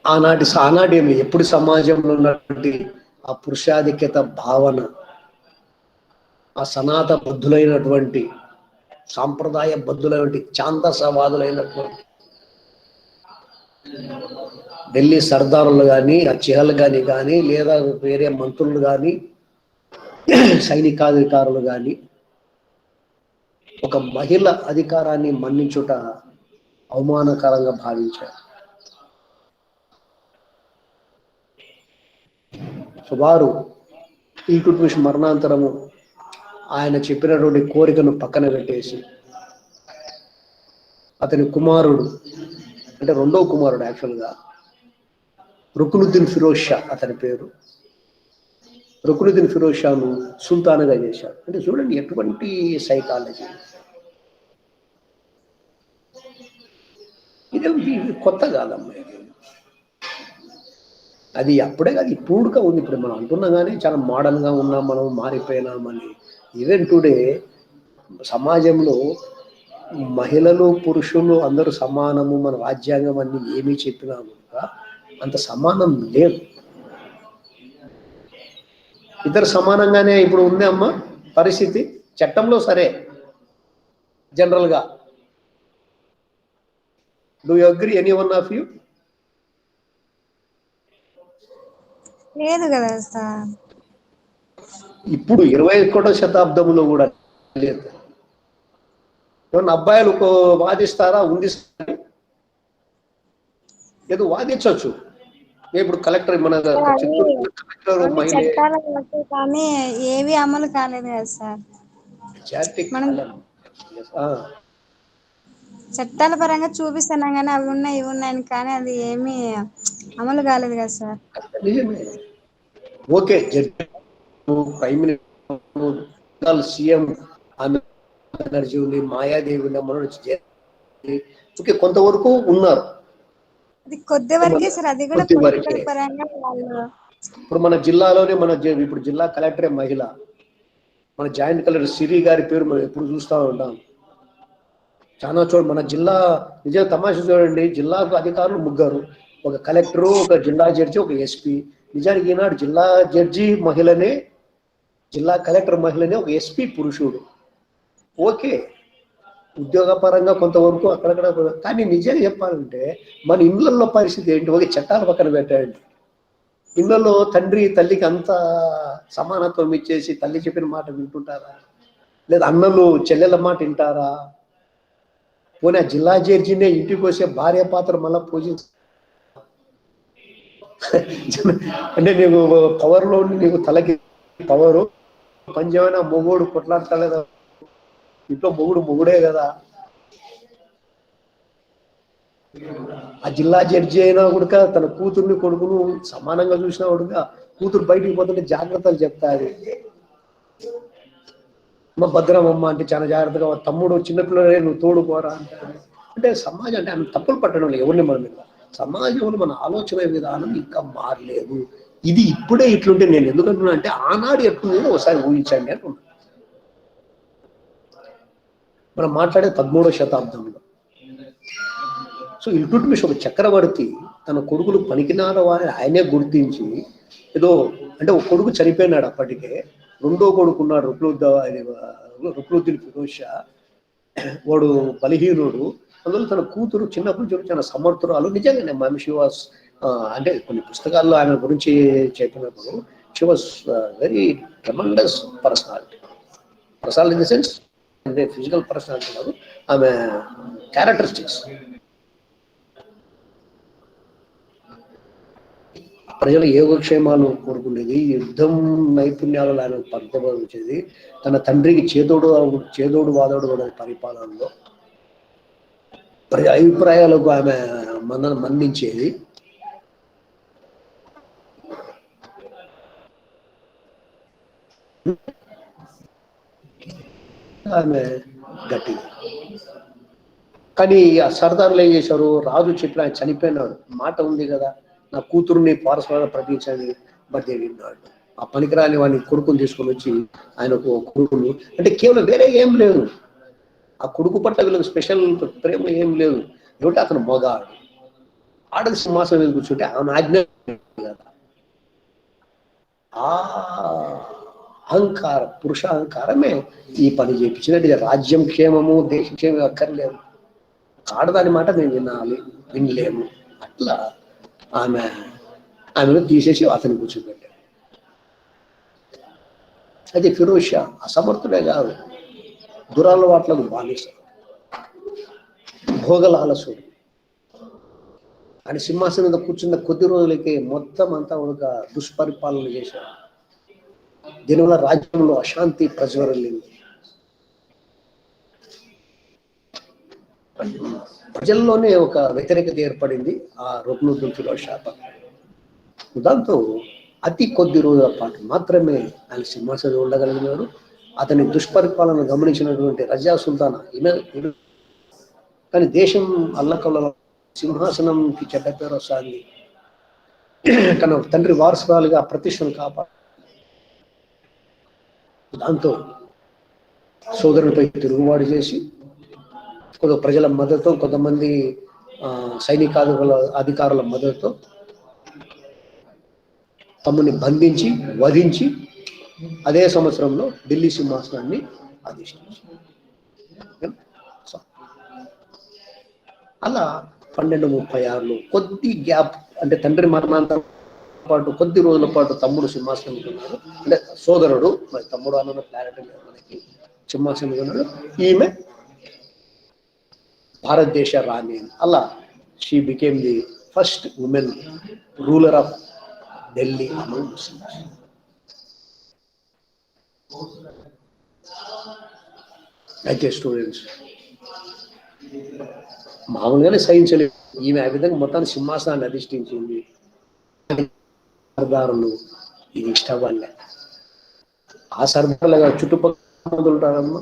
ఆనాటి ఎప్పుడు సమాజంలో ఉన్నటువంటి ఆ పురుషాధిక్యత భావన, ఆ సనాత బద్ధులైనటువంటి, సాంప్రదాయ బద్ధులైనటువంటి, ఛాందసవాదులైనటువంటి ఢిల్లీ సర్దారులు కానీ, ఆ చిహల్ కానీ లేదా వేరే మంత్రులు కానీ, సైనికాధికారులు కానీ ఒక మహిళ అధికారాన్ని మన్నించుట అవమానకరంగా భావించారు. వారు ఇల్టుట్మిష్ మరణాంతరము ఆయన చెప్పినటువంటి కోరికను పక్కన పెట్టేసి అతని కుమారుడు, అంటే రెండవ కుమారుడు యాక్చువల్గా రుకునుద్దీన్ ఫిరోజ్ షా అతని పేరు, రుకునుద్దీన్ ఫిరోజ్ షాను సుల్తాన్గా చేశాడు. అంటే చూడండి ఎటువంటి సైకాలజీ. ఇది కొత్త కాదమ్మా, అది అప్పుడే కాదు ఇప్పుడుగా ఉంది. ఇప్పుడు మనం అంటున్నాం కానీ చాలా మోడర్న్గా ఉన్నాం, మనం మారిపోయినామని. ఈవెన్ టుడే సమాజంలో మహిళలు పురుషులు అందరూ సమానము, మన రాజ్యాంగం అన్ని ఏమీ చెప్పినా కూడా అంత సమానం లేదు. ఇద్దరు సమానంగానే ఇప్పుడు ఉంది అమ్మ పరిస్థితి చట్టంలో. సరే, జనరల్గా do you agree any one of you? లేదు కదా సార్. ఇప్పుడు 21వ శతాబ్దంలో కూడా లేదు. ఏమన్నా అబ్బాయిలు వాదిస్తారా? ఉంది, ఏదో వాదించవచ్చు. ఇప్పుడు కలెక్టర్, మన కలెక్టర్ మహిళ, కానీ ఏవి అమలు కాలేదు కదా సార్. చట్టాల పరంగా చూపిస్తున్నాం కానీ అవి ఉన్నాయి ఇవి ఉన్నాయని, కానీ అది ఏమీ అమలు కాలేదు కదా సార్. నిజమే. Okay, judge, prime minister, CM Banerjee ఉంది, మాయాదేవి ఓకే, కొంతవరకు ఉన్నారు. అది కొద్ది వరకే సార్, అది కూడా పొలిటికల్ పరంగా వాళ్ళు. ఇప్పుడు మన జిల్లాలోనే ఇప్పుడు జిల్లా కలెక్టరే మహిళ. మన జాయింట్ కలెక్టర్ సిరి గారి పేరు మనం ఎప్పుడు చూస్తూ ఉంటాం. చాలా మన జిల్లా నిజంగా తమాషా చూడండి, జిల్లాకు అధికారులు 3, ఒక కలెక్టరు, ఒక జిల్లా జడ్జి, ఒక ఎస్పీ. నిజానికి ఈనాడు జిల్లా జడ్జి మహిళనే, జిల్లా కలెక్టర్ మహిళనే, ఒక ఎస్పీ పురుషుడు. ఓకే, ఉద్యోగపరంగా కొంతవరకు అక్కడక్కడ, కానీ నిజంగా చెప్పాలంటే మన ఇళ్ళల్లో పరిస్థితి ఏంటి? ఒక చట్టాల పక్కన పెట్టండి, ఇళ్ళలో తండ్రి తల్లికి అంత సమానత్వం ఇచ్చేసి తల్లి చెప్పిన మాట వింటుంటారా? లేదా అన్నలు చెల్లెల మాట వింటారా? పోనీ ఆ జిల్లా జడ్జినే ఇంటికి వచ్చే భార్య పాత్ర మళ్ళీ పూజించ అంటే నీకు పవర్లో ఉండి నీకు తలకి పవరు, పంచమైన మొగుడు కొట్లాడతలేదా? ఇంట్లో మొగుడు మొగుడే కదా. ఆ జిల్లా జడ్జి అయినా కూడా తన కూతుర్ని కొడుకును సమానంగా చూసినా కూడా కూతురు బయటికి పోతుంటే జాగ్రత్తలు చెప్తాది. అమ్మ భద్రం అమ్మ అంటే చాలా జాగ్రత్తగా, తమ్ముడు చిన్నపిల్లలే నువ్వు తోడుకోరా అంటాడు. అంటే సమాజం అంటే ఆమె తప్పులు పట్టడం లేదు ఎవరిని మన మీద, సమాజంలో మన ఆలోచన విధానం ఇంకా మారలేదు. ఇది ఇప్పుడే ఇట్లుంటే నేను ఎందుకంటున్నా అంటే ఆనాడు ఎట్లుందో ఒకసారి ఊహించండి అంటున్నా. మనం మాట్లాడే 13వ శతాబ్దంలో. సో ఇల్టుట్మిష్ ఒక చక్రవర్తి తన కొడుకులు పనికినార వారిని ఆయనే గుర్తించి ఏదో, అంటే ఒక కొడుకు చనిపోయినాడు అప్పటికే, రెండో కొడుకు ఉన్నాడు రుక్నుద్దీన్ ఫిరోజ్ షా, వాడు బలహీనుడు. అందులో తన కూతురు చిన్నప్పటి నుంచి చాలా సమర్థురాలు. నిజంగానే షీ వాస్, అంటే కొన్ని పుస్తకాల్లో ఆమె గురించి చెప్పినప్పుడు she was very tremendous personality. Personality in the sense అంటే ఫిజికల్ పర్సనాలిటీ కాదు, ఆమె క్యారెక్టరిస్టిక్స్. ప్రజల యోగక్షేమాలు కోరుకునేది, యుద్ధం నైపుణ్యాలు ఆయన పరితపించేది, తన తండ్రికి చేదోడు వాదోడు కూడా పరిపాలనలో ప్రజా అభిప్రాయాలకు ఆమె మన్నించేది. ఆమె గట్టి. కానీ ఆ సర్దార్లు ఏం చేశారు? రాజు చెప్పిన ఆయన చనిపోయినాడు, మాట ఉంది కదా, నా కూతురుని పారస్పరంగా ప్రకటించని, బట్ విన్నాడు. ఆ పనికిరాని వాడిని కొడుకుని తీసుకొని వచ్చి ఆయనకు కొడుకులు అంటే కేవలం వేరే ఏం లేదు, ఆ కొడుకు పట్ల వీళ్ళకి స్పెషల్ ప్రేమ ఏం లేదు. ఏమిటి? అతను మగాడు, ఆడది సింహాసనం మీద కూర్చుంటే ఆమె ఆజ్ఞ కదా. ఆ అహంకారం, పురుష అహంకారమే ఈ పని చేయించినట్టు. రాజ్యం క్షేమము దేశ క్షేమం అక్కర్లేదు, ఆడదాని మాట మేము వినలేము. అట్లా ఆమెను తీసేసి అతను కూర్చోబెట్టాడు. అయితే ఫిరోజ్ షా అసమర్థుడే కాదు, దురలవాట్లకు బానిస, భోగలాలసుడు. ఆయన సింహాసనం మీద కూర్చున్న కొద్ది రోజులకే మొత్తం అంతా ఒక దుష్పరిపాలన చేశాడు. దీనివల్ల రాజ్యంలో అశాంతి ప్రజ్వరిల్లింది. ప్రజల్లోనే ఒక వ్యతిరేకత ఏర్పడింది ఆ రుక్నుద్దీన్ ఫిరోజ్ షా పట్ల. దాంతో అతి కొద్ది రోజుల పాటు మాత్రమే ఆయన సింహాసనం ఉండగలిగినాడు. అతని దుష్పరిపాలన గమనించినటువంటి రజా సుల్తానా కానీ దేశం అల్లకల్ల, సింహాసనంకి చెడ్డ పేరు వస్తుంది, తన తండ్రి వారసురాలుగా ప్రతిష్టను కాపాడు. దాంతో సోదరునిపై తిరుగుబాటు చేసి కొంత ప్రజల మద్దతు, కొంతమంది అధికారుల మద్దతుతో తమ్ముని బంధించి వధించి అదే సంవత్సరంలో ఢిల్లీ సింహాసనాన్ని అధిష్ఠించి, అలా 1236లో కొద్ది గ్యాప్, అంటే తండ్రి మరణాంతరం పాటు కొద్ది రోజుల పాటు తమ్ముడు సింహాసనం ఉన్నాడు, అంటే సోదరుడు, మరి తమ్ముడు అన్న క్లారిటీ లేదు మనకి, సింహాసనం ఉన్నాడు. ఈమె భారతదేశ రాణి. అలా she became the first woman ruler of Delhi among Muslims. అయితే స్టూడెంట్స్ మామూలుగానే సహించలేదు, ఈమె ఆ విధంగా మొత్తాన్ని సింహాసనాన్ని అధిష్ఠించింది. సర్దారులు ఇది ఇష్టపడలే. ఆ సర్దారులుగా చుట్టుపక్కల ఉంటారమ్మా,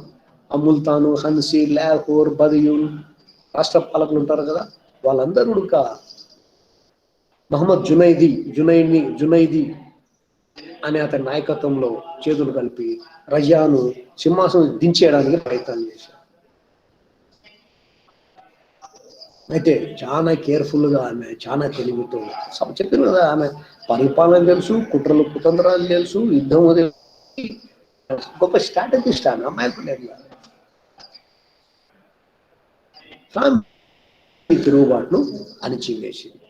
ముల్తాను, హన్సీ, లాహోర్, బదియూన్ రాష్ట్ర పాలకులు ఉంటారు కదా, వాళ్ళందరూ కూడా మహమ్మద్ జునైది అనే అతని నాయకత్వంలో చేతులు కలిపి రజాను సింహాసనం దించేయడానికి ప్రయత్నం చేశారు. అయితే చాలా కేర్ఫుల్గా ఆమె, చాలా తెలివితో చెప్పిన కదా, ఆమె పరిపాలన తెలుసు, కుట్రలు కుతంత్రాలు తెలుసు, యుద్ధం గొప్ప స్ట్రాటజిస్ట్ ఆమె, అమ్మాయికు లేదు. ఈ తిరుగుబాటును అణిచివేసింది.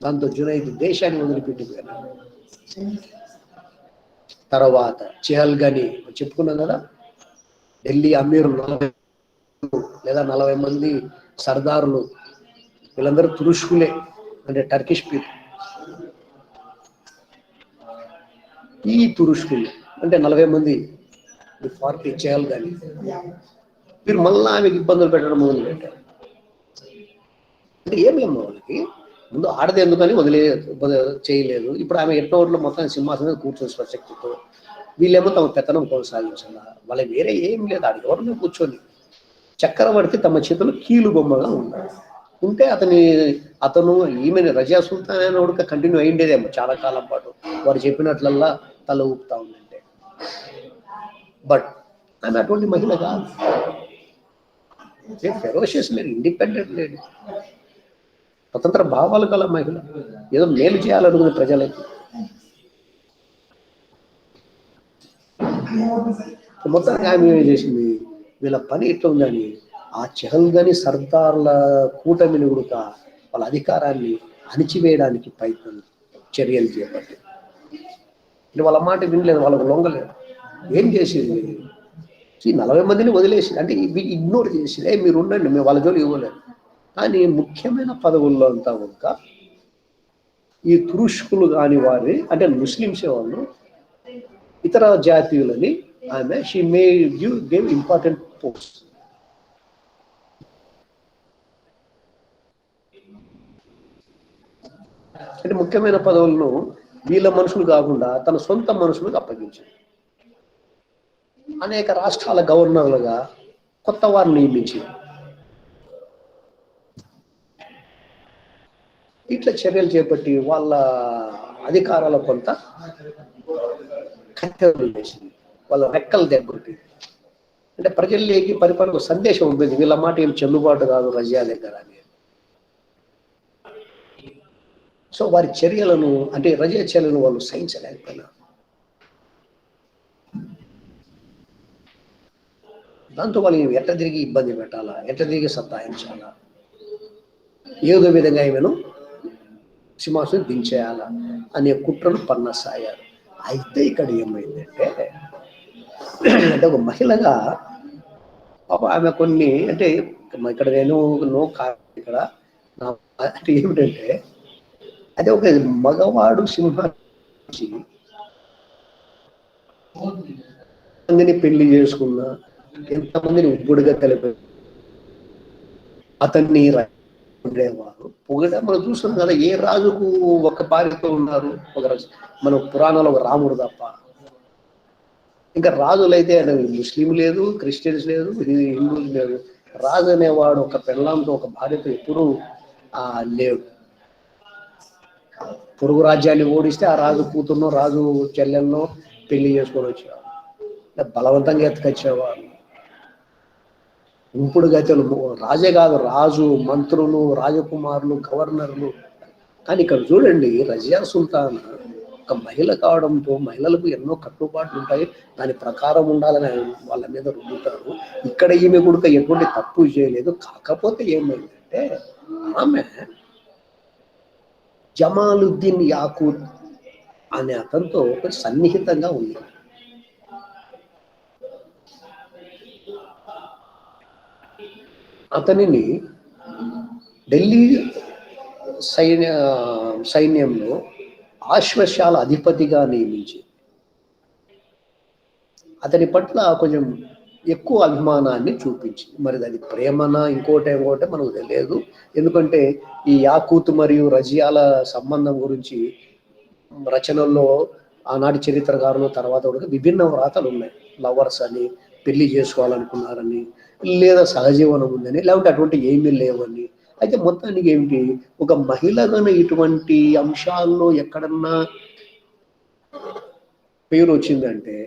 దాంతో జునైద్ దేశాన్ని వదిలిపెట్టిపోయినాడు. తర్వాత చెహల్గని చెప్పుకున్నాం కదా, ఢిల్లీ అమీర్ 40 మంది సర్దారులు, వీళ్ళందరూ తురుష్కులే, అంటే టర్కిష్ పీపుల్. ఈ తురుష్కులు అంటే 40 మంది పార్టీ చెహల్గని, వీరు మళ్ళా ఆమెకి ఇబ్బందులు పెట్టడం మొదలు పెట్టారు. అంటే ఏమేమో వాళ్ళకి ముందు ఆడది ఎందుకని చేయలేదు. ఇప్పుడు ఆమె ఎట్టోట్లో మొత్తం సింహాసనం మీద కూర్చొని స్వశక్తితో, వీళ్ళేమో తమ పెత్తనం కొనసాగించాల. వాళ్ళ వేరే ఏం లేదు, ఆడ ఎవరినో కూర్చొని చక్రవర్తి తమ చేతులు కీలు బొమ్మగా ఉన్నాడు. ఉంటే అతను ఈమెను రజియా సుల్తాన్ అనే ఉడక కంటిన్యూ అయ్యిండేదేమో చాలా కాలం పాటు, వారు చెప్పినట్లల్లా తల ఊపుతా ఉందంటే. బట్ ఆమె అటువంటి మహిళ కాదు, ఫెరోషియస్ లేదు, ఇండిపెండెంట్ లేదు, స్వతంత్ర భావాలు గల మహిళ, ఏదో మేలు చేయాలనుకునే ప్రజలకి. మొత్తానికి ఆమె ఏం చేసింది, వీళ్ళ పని ఎట్లా ఉందని ఆ చెహల్గని సర్దార్ల కూటమిని ఉడక వాళ్ళ అధికారాన్ని అణిచివేయడానికి చర్యలు చేపట్టి, అంటే వాళ్ళ మాట వినలేదు, వాళ్ళకు లొంగలేదు. ఏం చేసింది, 40 మందిని వదిలేసింది, అంటే ఇగ్నోర్ చేసింది. మీరు ఉండండి, మేము వాళ్ళ జోలు ఇవ్వలేదు. కానీ ముఖ్యమైన పదవుల్లో అంతా కనుక ఈ తురుష్కులు కాని వారి, అంటే ముస్లింసే వాళ్ళు, ఇతర జాతీయులని ఆమె గేవ్ ఇంపార్టెంట్ పోస్ట్. అంటే ముఖ్యమైన పదవులను వీళ్ళ మనుషులు కాకుండా తన సొంత మనుషులకు అప్పగించింది. అనేక రాష్ట్రాల గవర్నర్లుగా కొత్త వారిని నియమించింది. ఇట్లా చర్యలు చేపట్టి వాళ్ళ అధికారాల కొంత కట్టెలు వేసింది, వాళ్ళ రెక్కలు దగ్గరికి. అంటే ప్రజల్లోకి పరిపాలన సందేశం ఉంటుంది, వీళ్ళ మాట ఏం చెల్లుబాటు కాదు రజియా దగ్గర అని. సో వారి చర్యలను, అంటే రజియా చర్యలను వాళ్ళు సహించలేకపోయినారు. దాంతో వాళ్ళు ఎట్ట తిరిగి ఇబ్బంది పెట్టాలా, ఎట్ట తిరిగి సత్తాయించాలా, ఏదో విధంగా ఈమెను సింహాసనం దించేయాలా అనే కుట్రను పన్నసాగారు. అయితే ఇక్కడ ఏమైందంటే, అంటే ఒక మహిళగా పాప ఆమె కొన్ని, అంటే ఇక్కడ నేను ఇక్కడ అంటే ఏమిటంటే, అదే ఒక మగవాడు సింహానికి మందిని పెళ్లి చేసుకున్నా, ఎంతమందిని ఉప్పుడుగా కలిపి అతన్ని ఉండేవారు పొగడ. మనం చూస్తున్నాం కదా, ఏ రాజుకు ఒక భార్యతో ఉన్నారు, ఒక మన పురాణాలు ఒక రాముడు తప్ప. ఇంకా రాజులైతే ముస్లిం లేదు, క్రిస్టియన్స్ లేదు, హిందువులు లేదు. రాజు అనేవాడు ఒక పెళ్ళాంతో, ఒక భార్యతో ఎప్పుడూ లేడు. పొరుగు రాజ్యాన్ని ఓడిస్తే ఆ రాజు కూతుర్నో రాజు చెల్లెల్లో పెళ్లి చేసుకొని వచ్చేవాడు, బలవంతంగా ఎత్తుకొచ్చేవాడు. ఉంపుడు గతులు రాజే కాదు, రాజు, మంత్రులు, రాజకుమారులు, గవర్నర్లు. కానీ ఇక్కడ చూడండి, రజియా సుల్తాన్ ఒక మహిళ కావడంతో మహిళలకు ఎన్నో కట్టుబాట్లు ఉంటాయి, దాని ప్రకారం ఉండాలని వాళ్ళ మీద రుద్దుతారు. ఇక్కడ ఈమె కూడా ఎటువంటి తప్పు చేయలేదు. కాకపోతే ఏమైందంటే, ఆమె జమాలుద్దీన్ యాకూత్ అనే అతనితో సన్నిహితంగా ఉంది. అతనిని ఢిల్లీ సైన్యంలో ఆశ్వశాల అధిపతిగా నియమించి అతని పట్ల కొంచెం ఎక్కువ అభిమానాన్ని చూపించింది. మరి అది ప్రేమనా ఇంకోటే మనకు తెలియదు. ఎందుకంటే ఈ యాకూత్ మరియు రజియాల సంబంధం గురించి రచనల్లో ఆనాటి చరిత్రకారులు తర్వాత కూడా విభిన్న వ్రాతలు ఉన్నాయి. లవర్స్ అని, పెళ్లి చేసుకోవాలనుకున్నారని, లేదా సహజీవనం ఉందని, లేకపోతే అటువంటి ఏమీ లేవని. అయితే మొత్తానికి ఏమిటి, ఒక మహిళగా ఇటువంటి అంశాల్లో ఎక్కడన్నా పేరు వచ్చిందంటే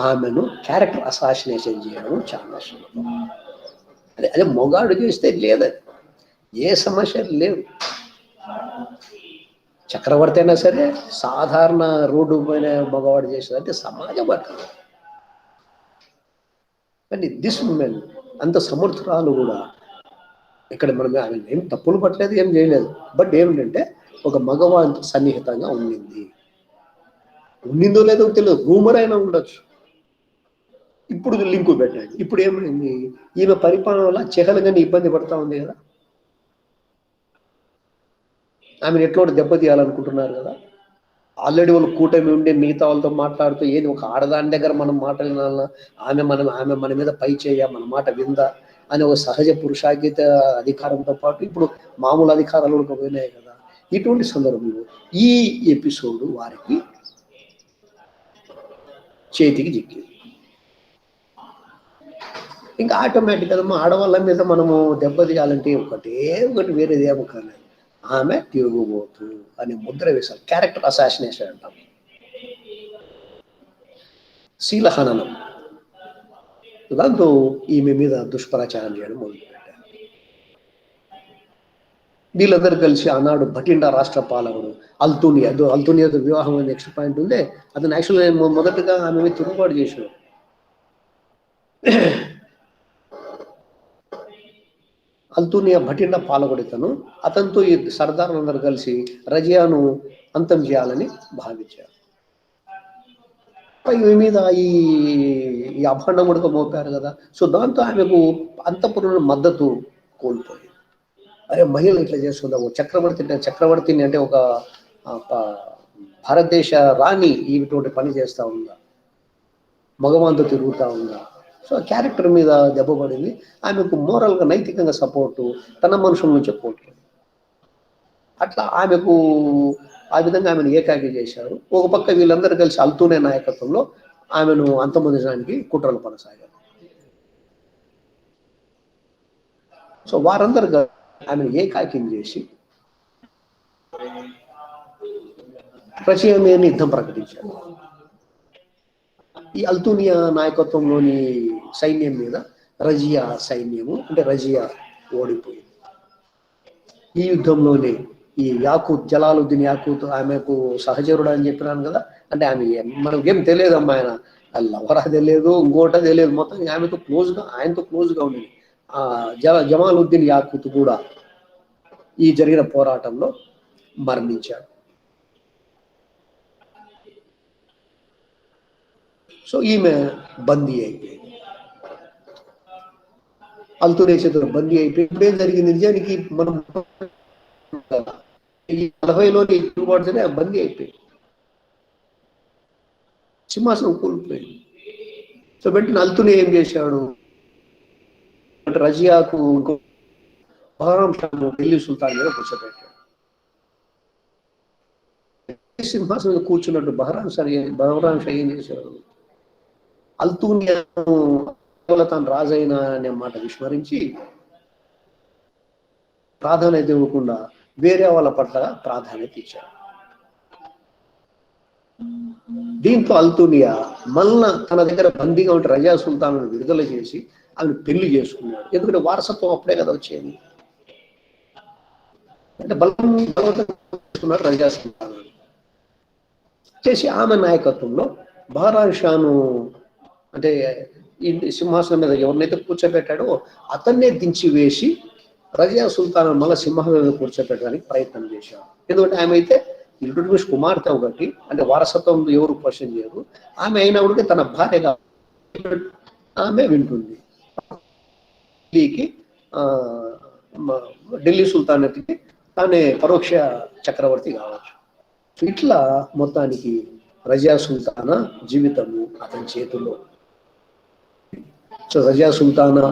ఆమెను క్యారెక్టర్ అసాసినేషన్ చేయడం చాలా సులభం. అదే మొగాడు చేస్తే లేదని ఏ సమస్య లేవు. చక్రవర్తి అయినా సరే, సాధారణ రోడ్డు పైన మగవాడు చేసేదంటే సమాజం అట్లా. కానీ దిస్ ఉమెన్ అంత సమర్థురాలు కూడా. ఇక్కడ మనం ఆమె ఏం తప్పులు పట్టలేదు, ఏం చేయలేదు. బట్ ఏమిటంటే ఒక మగవానితో సన్నిహితంగా ఉండిందో లేదో తెలియదు, రూమర్ అయినా ఉండొచ్చు. ఇప్పుడు లింకు పెట్టండి. ఇప్పుడు ఏమైంది, ఈమె పరిపాలన వల్ల చెహలగాని ఇబ్బంది పడతా ఉంది కదా, ఆమెను ఎట్లా దెబ్బతీయాలనుకుంటున్నారు కదా. ఆల్రెడీ వాళ్ళు కూటమి ఉండే మిగతా వాళ్ళతో మాట్లాడుతూ ఏది ఒక ఆడదాని దగ్గర మనం మాట్లాడిన ఆమె మన మీద పై చేయ, మన మాట విందా అనే ఒక సహజ పురుషాగీత అధికారంతో పాటు ఇప్పుడు మామూలు అధికారాలు కూడా పోయినాయి కదా. ఇటువంటి సందర్భంలో ఈ ఎపిసోడ్ వారికి చేతికి చిక్కింది. ఇంకా ఆటోమేటిక్గా ఆడవాళ్ళ మీద మనము దెబ్బతీయాలంటే ఒకటి వేరేది ఏమో కానీ ఆమె తిరుగుబోతు అనే ముద్ర వేశారు. క్యారెక్టర్ అసాసినేషన్ అంటాం, శీలహననం. దాంతో ఈమె మీద దుష్ప్రచారం చేయడం మొదలుపెట్టారు. వీళ్ళందరూ కలిసి ఆనాడు భటిండా రాష్ట్ర పాలకుడు అల్తూనియాతో వివాహం అనే నెక్స్ట్ పాయింట్ ఉందే, అతను యాక్చువల్గా మొదటగా ఆమె మీద తిరుగుబాటు చేశాడు. అల్తూనియా భటిండా పాలకుడితను. అతనితో ఈ సర్దారులందరూ కలిసి రజియాను అంతం చేయాలని భావించారు. మీద ఈ అభాండం కూడా మోపారు కదా. సో దాంతో ఆమెకు అంతఃపురంలో మద్దతు కోల్పోయింది. అరే మహిళలు ఇట్లా చేస్తుందా, చక్రవర్తిని అంటే ఒక భారతదేశ రాణి ఇటువంటి పని చేస్తూ ఉందా, మగవాంతో తిరుగుతూ ఉందా. సో క్యారెక్టర్ మీద దెబ్బ పడింది. ఆమెకు మోరల్గా నైతికంగా సపోర్టు, తన మనుషుల నుంచి పోటీ. అట్లా ఆమెకు ఆ విధంగా ఆమెను ఏకాకి చేశారు. ఒక పక్క వీళ్ళందరూ కలిసి అల్తూనే నాయకత్వంలో ఆమెను అంతమొందించడానికి కుట్రలు కొనసాగారు. సో వారందరూ ఆమెను ఏకాకి చేసి రజియా యుద్ధం ప్రకటించారు. ఈ అల్తూనియా నాయకత్వంలోని సైన్యం మీద రజియా సైన్యము అంటే రజియా ఓడిపోయింది. ఈ యుద్ధంలోనే ఈ జలాలుద్దీన్ యాకూత్ ఆమెకు సహచరుడు అని చెప్పినాను కదా. అంటే ఆమె మనకేం తెలియదమ్మా, ఆయన లవరా తెలియదు, ఇంకోట తెలియదు, మొత్తం ఆయనతో క్లోజ్గా ఉండేది. జమాలుద్దీన్ యాకూత్ కూడా ఈ జరిగిన పోరాటంలో మరణించాడు. సో ఈమె బందీ అయిపోయింది, అల్తూనే చేతులు బందీ అయిపోయి. ఇప్పుడేం జరిగింది నిజానికి, మనం 40లోని తిరుగుబాటుతోనే బందీ అయిపోయింది, సింహాసనం కూలిపోయింది. సో వెంటనే అల్తూనే ఏం చేశాడు అంటే రజియాకు బహరాం షాను ఢిల్లీ సుల్తాన్ మీద కూర్చోబెట్టాడు. సింహాసనం మీద కూర్చున్నట్టు బహరాం షా ఏం చేశాడు, అల్తూనియాను తాను రాజైన అనే మాట విస్మరించి ప్రాధాన్యత ఇవ్వకుండా వేరే వాళ్ళ పట్ల ప్రాధాన్యత ఇచ్చాడు. దీంతో అల్తూనియా మళ్ళా తన దగ్గర బందీగా ఉంటే రజా సుల్తాన్ విడుదల చేసి ఆమెను పెళ్లి చేసుకున్నాడు. ఎందుకంటే వారసత్వం అప్పుడే కదా వచ్చేది. అంటే బలవంతంగా రజా సుల్తాన్ చేసి ఆమె నాయకత్వంలో బహరాం షాను అంటే ఈ సింహాసనం మీద ఎవరినైతే కూర్చోబెట్టాడో అతన్నే దించి వేసి రజియా సుల్తాన్ మళ్ళీ సింహాసనం మీద కూర్చోబెట్టడానికి ప్రయత్నం చేశాడు. ఎందుకంటే ఆమె అయితే ఇల్టుట్మిష్ కుమార్తె ఒకటి, అంటే వారసత్వం ఎవరు క్వశ్చన్ చేయరు. ఆమె అయినప్పటికీ తన భార్యగా ఆమె వింటుంది. ఢిల్లీ సుల్తానత్కి తానే పరోక్ష చక్రవర్తి కావచ్చు. ఇట్లా మొత్తానికి రజియా సుల్తానా జీవితము అతని చేతుల్లో. సో రజియా సుల్తానా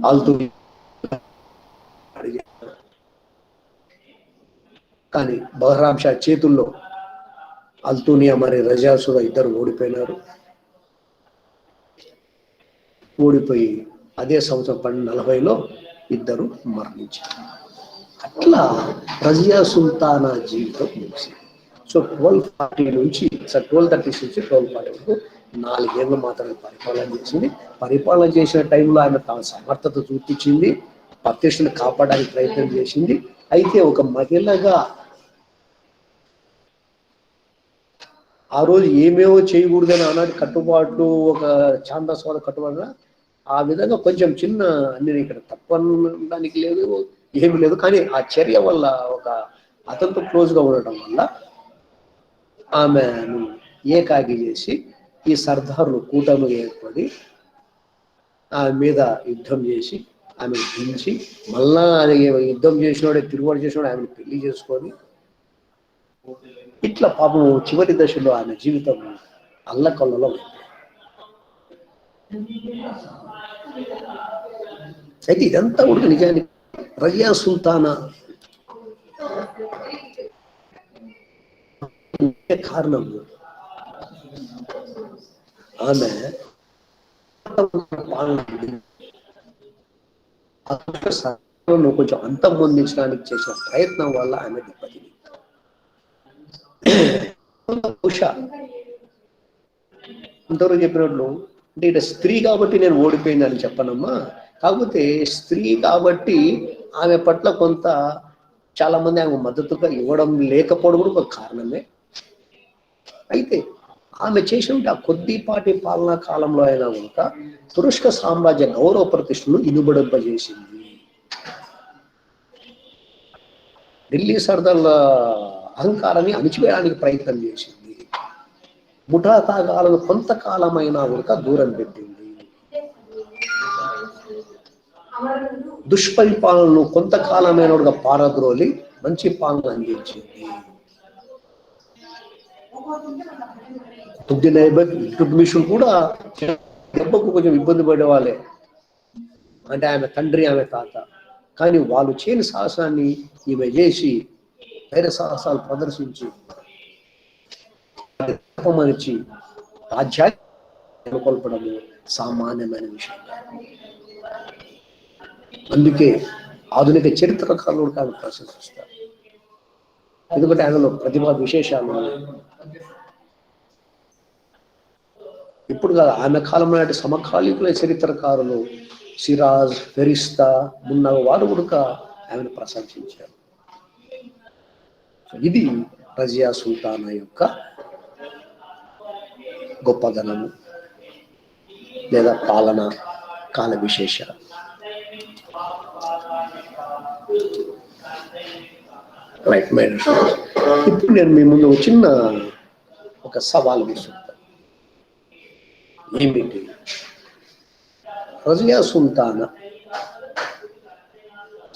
ఆల్తూనియా కానీ బహరాం షా చేతుల్లో అల్తూనియా మరి రజియా సుల్తా ఇద్దరు ఓడిపోయినారు. ఓడిపోయి అదే సంవత్సరం 1240లో ఇద్దరు మరణించారు. అట్లా రజియా సుల్తానా జీవితం ముగిసింది. సో 1240 నుంచి 1236 నుంచి 1240 వరకు 4 ఏళ్ళు మాత్రమే పరిపాలన చేసింది. పరిపాలన చేసిన టైంలో ఆమె తన సమర్థత చూపించింది, ప్రతిష్టను కాపాడడానికి ప్రయత్నం చేసింది. అయితే ఒక మహిళగా ఆ రోజు ఏమేమో చేయకూడదని ఆనాటి కట్టుబాట్లు, ఒక ఛాందస్వాద కట్టుబాటుగా ఆ విధంగా కొంచెం చిన్న నేను ఇక్కడ తప్పనడానికి లేదు, ఏమి లేదు. కానీ ఆ చర్య వల్ల ఒక అతనితో క్లోజ్గా ఉండటం వల్ల ఆమెను ఏకాకి చేసి ఈ సర్దారులు కూటమి ఏర్పడి ఆమె మీద యుద్ధం చేసి ఆమె దించి మళ్ళా అది యుద్ధం చేసినోడే తిరుగుబాటు చేసినోడే ఆమెను పెళ్లి చేసుకొని ఇట్లా పాపం చివరి దశలో ఆమె జీవితం అల్లకల్లలో. అయితే ఇదంతా కూడా నిజానికి రజియా సుల్తానా కారణం ఆమె కొంచెం అంతమొందించడానికి చేసిన ప్రయత్నం వల్ల ఆమె దెబ్బతింది. బహుశా ఇంతవరకు చెప్పినట్లు అంటే ఇట స్త్రీ కాబట్టి నేను ఓడిపోయిందని చెప్పనమ్మా. కాకపోతే స్త్రీ కాబట్టి ఆమె పట్ల కొంత చాలా మంది ఆమె మద్దతుగా ఇవ్వడం లేకపోవడం కూడా ఒక కారణమే. అయితే ఆమె చేసిన ఆ కొద్దిపాటి పాలనా కాలంలో అయినా కనుక తురుష్క సామ్రాజ్య గౌరవ ప్రతిష్టను ఇనుబడింపజేసింది. ఢిల్లీ సర్దార్ల అహంకారాన్ని అణిచివేయడానికి ప్రయత్నం చేసింది. ముఠా తాగాలను కొంతకాలమైనా కనుక దూరం పెట్టింది. దుష్పరిపాలనను కొంతకాలమైన పారద్రోలి మంచి పాలన అందించింది. ఇల్టుట్మిషన్ కూడా దెబ్బకు కొంచెం ఇబ్బంది పడేవాళ్ళే, అంటే ఆమె తండ్రి ఆమె తాత. కానీ వాళ్ళు చేయని సాహసాన్ని ఈమె చేసి ధైర్య సాహసాలు ప్రదర్శించి మనిచి రాజ్యాన్ని నెలకొల్పడము సామాన్యమైన విషయం. అందుకే ఆధునిక చరిత్రకారులు ఆమె ప్రశంసిస్తారు. ఎందుకంటే ఆమెలో ప్రతిభా విశేషాలు ఇప్పుడు కాదు, ఆమె కాలం నాటి సమకాలీకుల చరిత్రకారులు సిరాజ్, ఫెరిస్తా ఉన్న వారు కూడా ఆమెను ప్రశంసించారు. ఇది రజియా సుల్తానా యొక్క గొప్పదనము లేదా పాలన కాల విశేషాలు. Right madam. ఇప్పుడు నేను మీ ముందు చిన్న ఒక సవాల్ విసురుతాను. ఏమిటి? రజియా సుల్తానా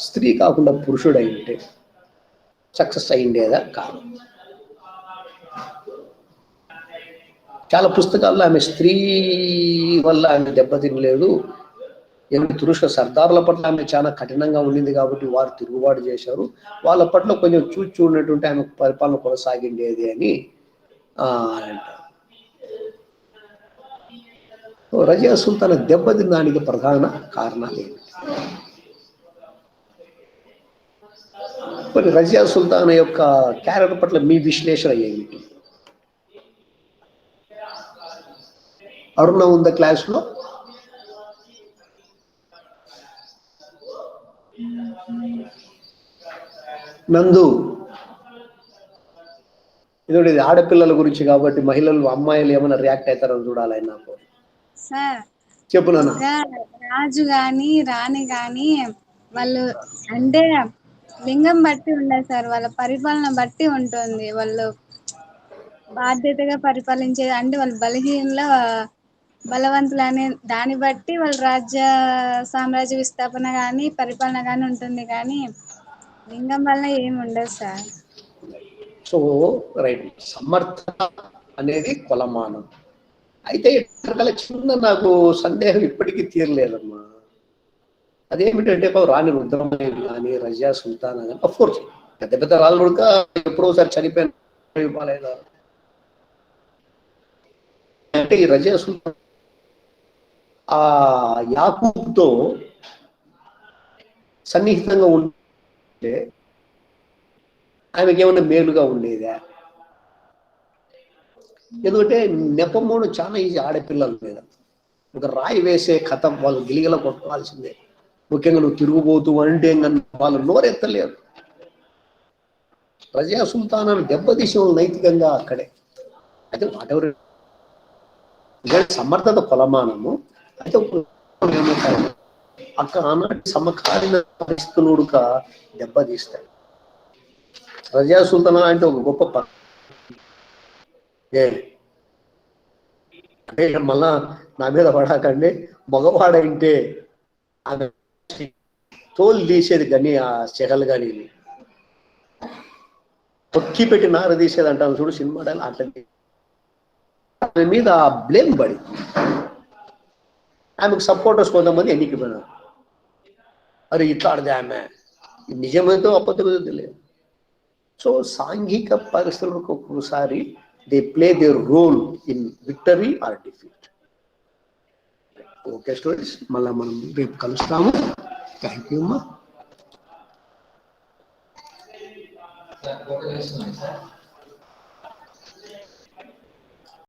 స్త్రీ కాకుండా పురుషుడు అయింటే సక్సెస్ అయిండేదా కాదు? చాలా పుస్తకాల్లో ఆమె స్త్రీ వల్ల ఆమె దెబ్బతినలేదు, తురుష్క సర్దారుల పట్ల ఆమె చాలా కఠినంగా ఉండింది కాబట్టి వారు తిరుగుబాటు చేశారు, వాళ్ళ పట్ల కొంచెం చూడనట్టుంటే ఆమె పరిపాలన కొనసాగిండేది అని అంటారు. రజియా సుల్తానా దెబ్బతినడానికి ప్రధాన కారణాలు ఏమిటి? మరి రజియా సుల్తానా యొక్క క్యారెక్టర్ పట్ల మీ విశ్లేషణ ఏమిటి? అరుణ ఉందా క్లాస్లో? నందు, ఇది ఆడపిల్లల గురించి కాబట్టి మహిళలు అమ్మాయిలు ఏమైనా రియాక్ట్ అవుతారని చూడాలి. నాకు సార్ చెప్పు నాన్న. రాజు గాని రాణి గాని వాళ్ళు అంటే లింగం బట్టి ఉండదు సార్, వాళ్ళ పరిపాలన బట్టి ఉంటుంది. వాళ్ళు బాధ్యతగా పరిపాలించేది అంటే వాళ్ళు బలహీనలో బలవంతులు అనే దాన్ని బట్టి వాళ్ళ సామ్రాజ్య విస్థాపన కానీ పరిపాలన కానీ ఉంటుంది, కానీ లింగం వల్ల ఏమి ఉండదు సార్. సో రైట్, సమర్థత అనేది కొలమానం. అయితే ఇక్కడ చిన్న నాకు సందేహం ఇప్పటికీ తీరలేదమ్మా. అదేమిటంటే రాణి రుద్రమదేవి కానీ రజియా సుల్తానా కానీ అఫ్ కోర్స్ పెద్ద పెద్ద రాళ్ళు కూడా ఎప్పుడోసారి చనిపోయిన అంటే ఈ రజియా సుల్తానా ఆ యాకూబ్తో సన్నిహితంగా ఉంటే ఆమెకి ఏమన్నా మేలుగా ఉండేదా? ఎందుకంటే నెపమోడు చాలా ఈజీ ఆడపిల్లల మీద. ఒక రాయి వేసే కథ వాళ్ళు గిలిగల కొట్టుకోవాల్సిందే. ముఖ్యంగా నువ్వు తిరుగుబోతూ అంటే వాళ్ళు నోరెత్తలేరు. రజియా సుల్తానాను దెబ్బతీసే నైతికంగా అక్కడే. అయితే వాటెవరు సమర్థత కొలమానము. అయితే అక్కడ ఆనాటి సమకాలీన పరిస్థితులు కూడా దెబ్బతీస్తాయి. రజియా సుల్తానా అంటే ఒక గొప్ప అంటే మళ్ళా నా మీద పడాకండి, మగవాడంటే ఆమె తోలు తీసేది కానీ ఆ చెగలు కానీ తొక్కి పెట్టి నార తీసేది అంటాను చూడు సినిమా అట్లా ఆమె మీద బ్లేమ్ పడి ఆమెకు సపోర్టర్స్ కొంతమంది ఎన్నికపోయినారు. అరే ఇట్లా ఆడదే ఆమె, నిజమేదో అబద్ధమేదో తెలియదు. సో సాంఘిక పరిస్థితులకు ఒక్కొక్కసారి they play their role in victory or defeat. Okay students, మళ్ళీ మనం రేపు కలుస్తాము. థ్యాంక్ యూ అమ్మా.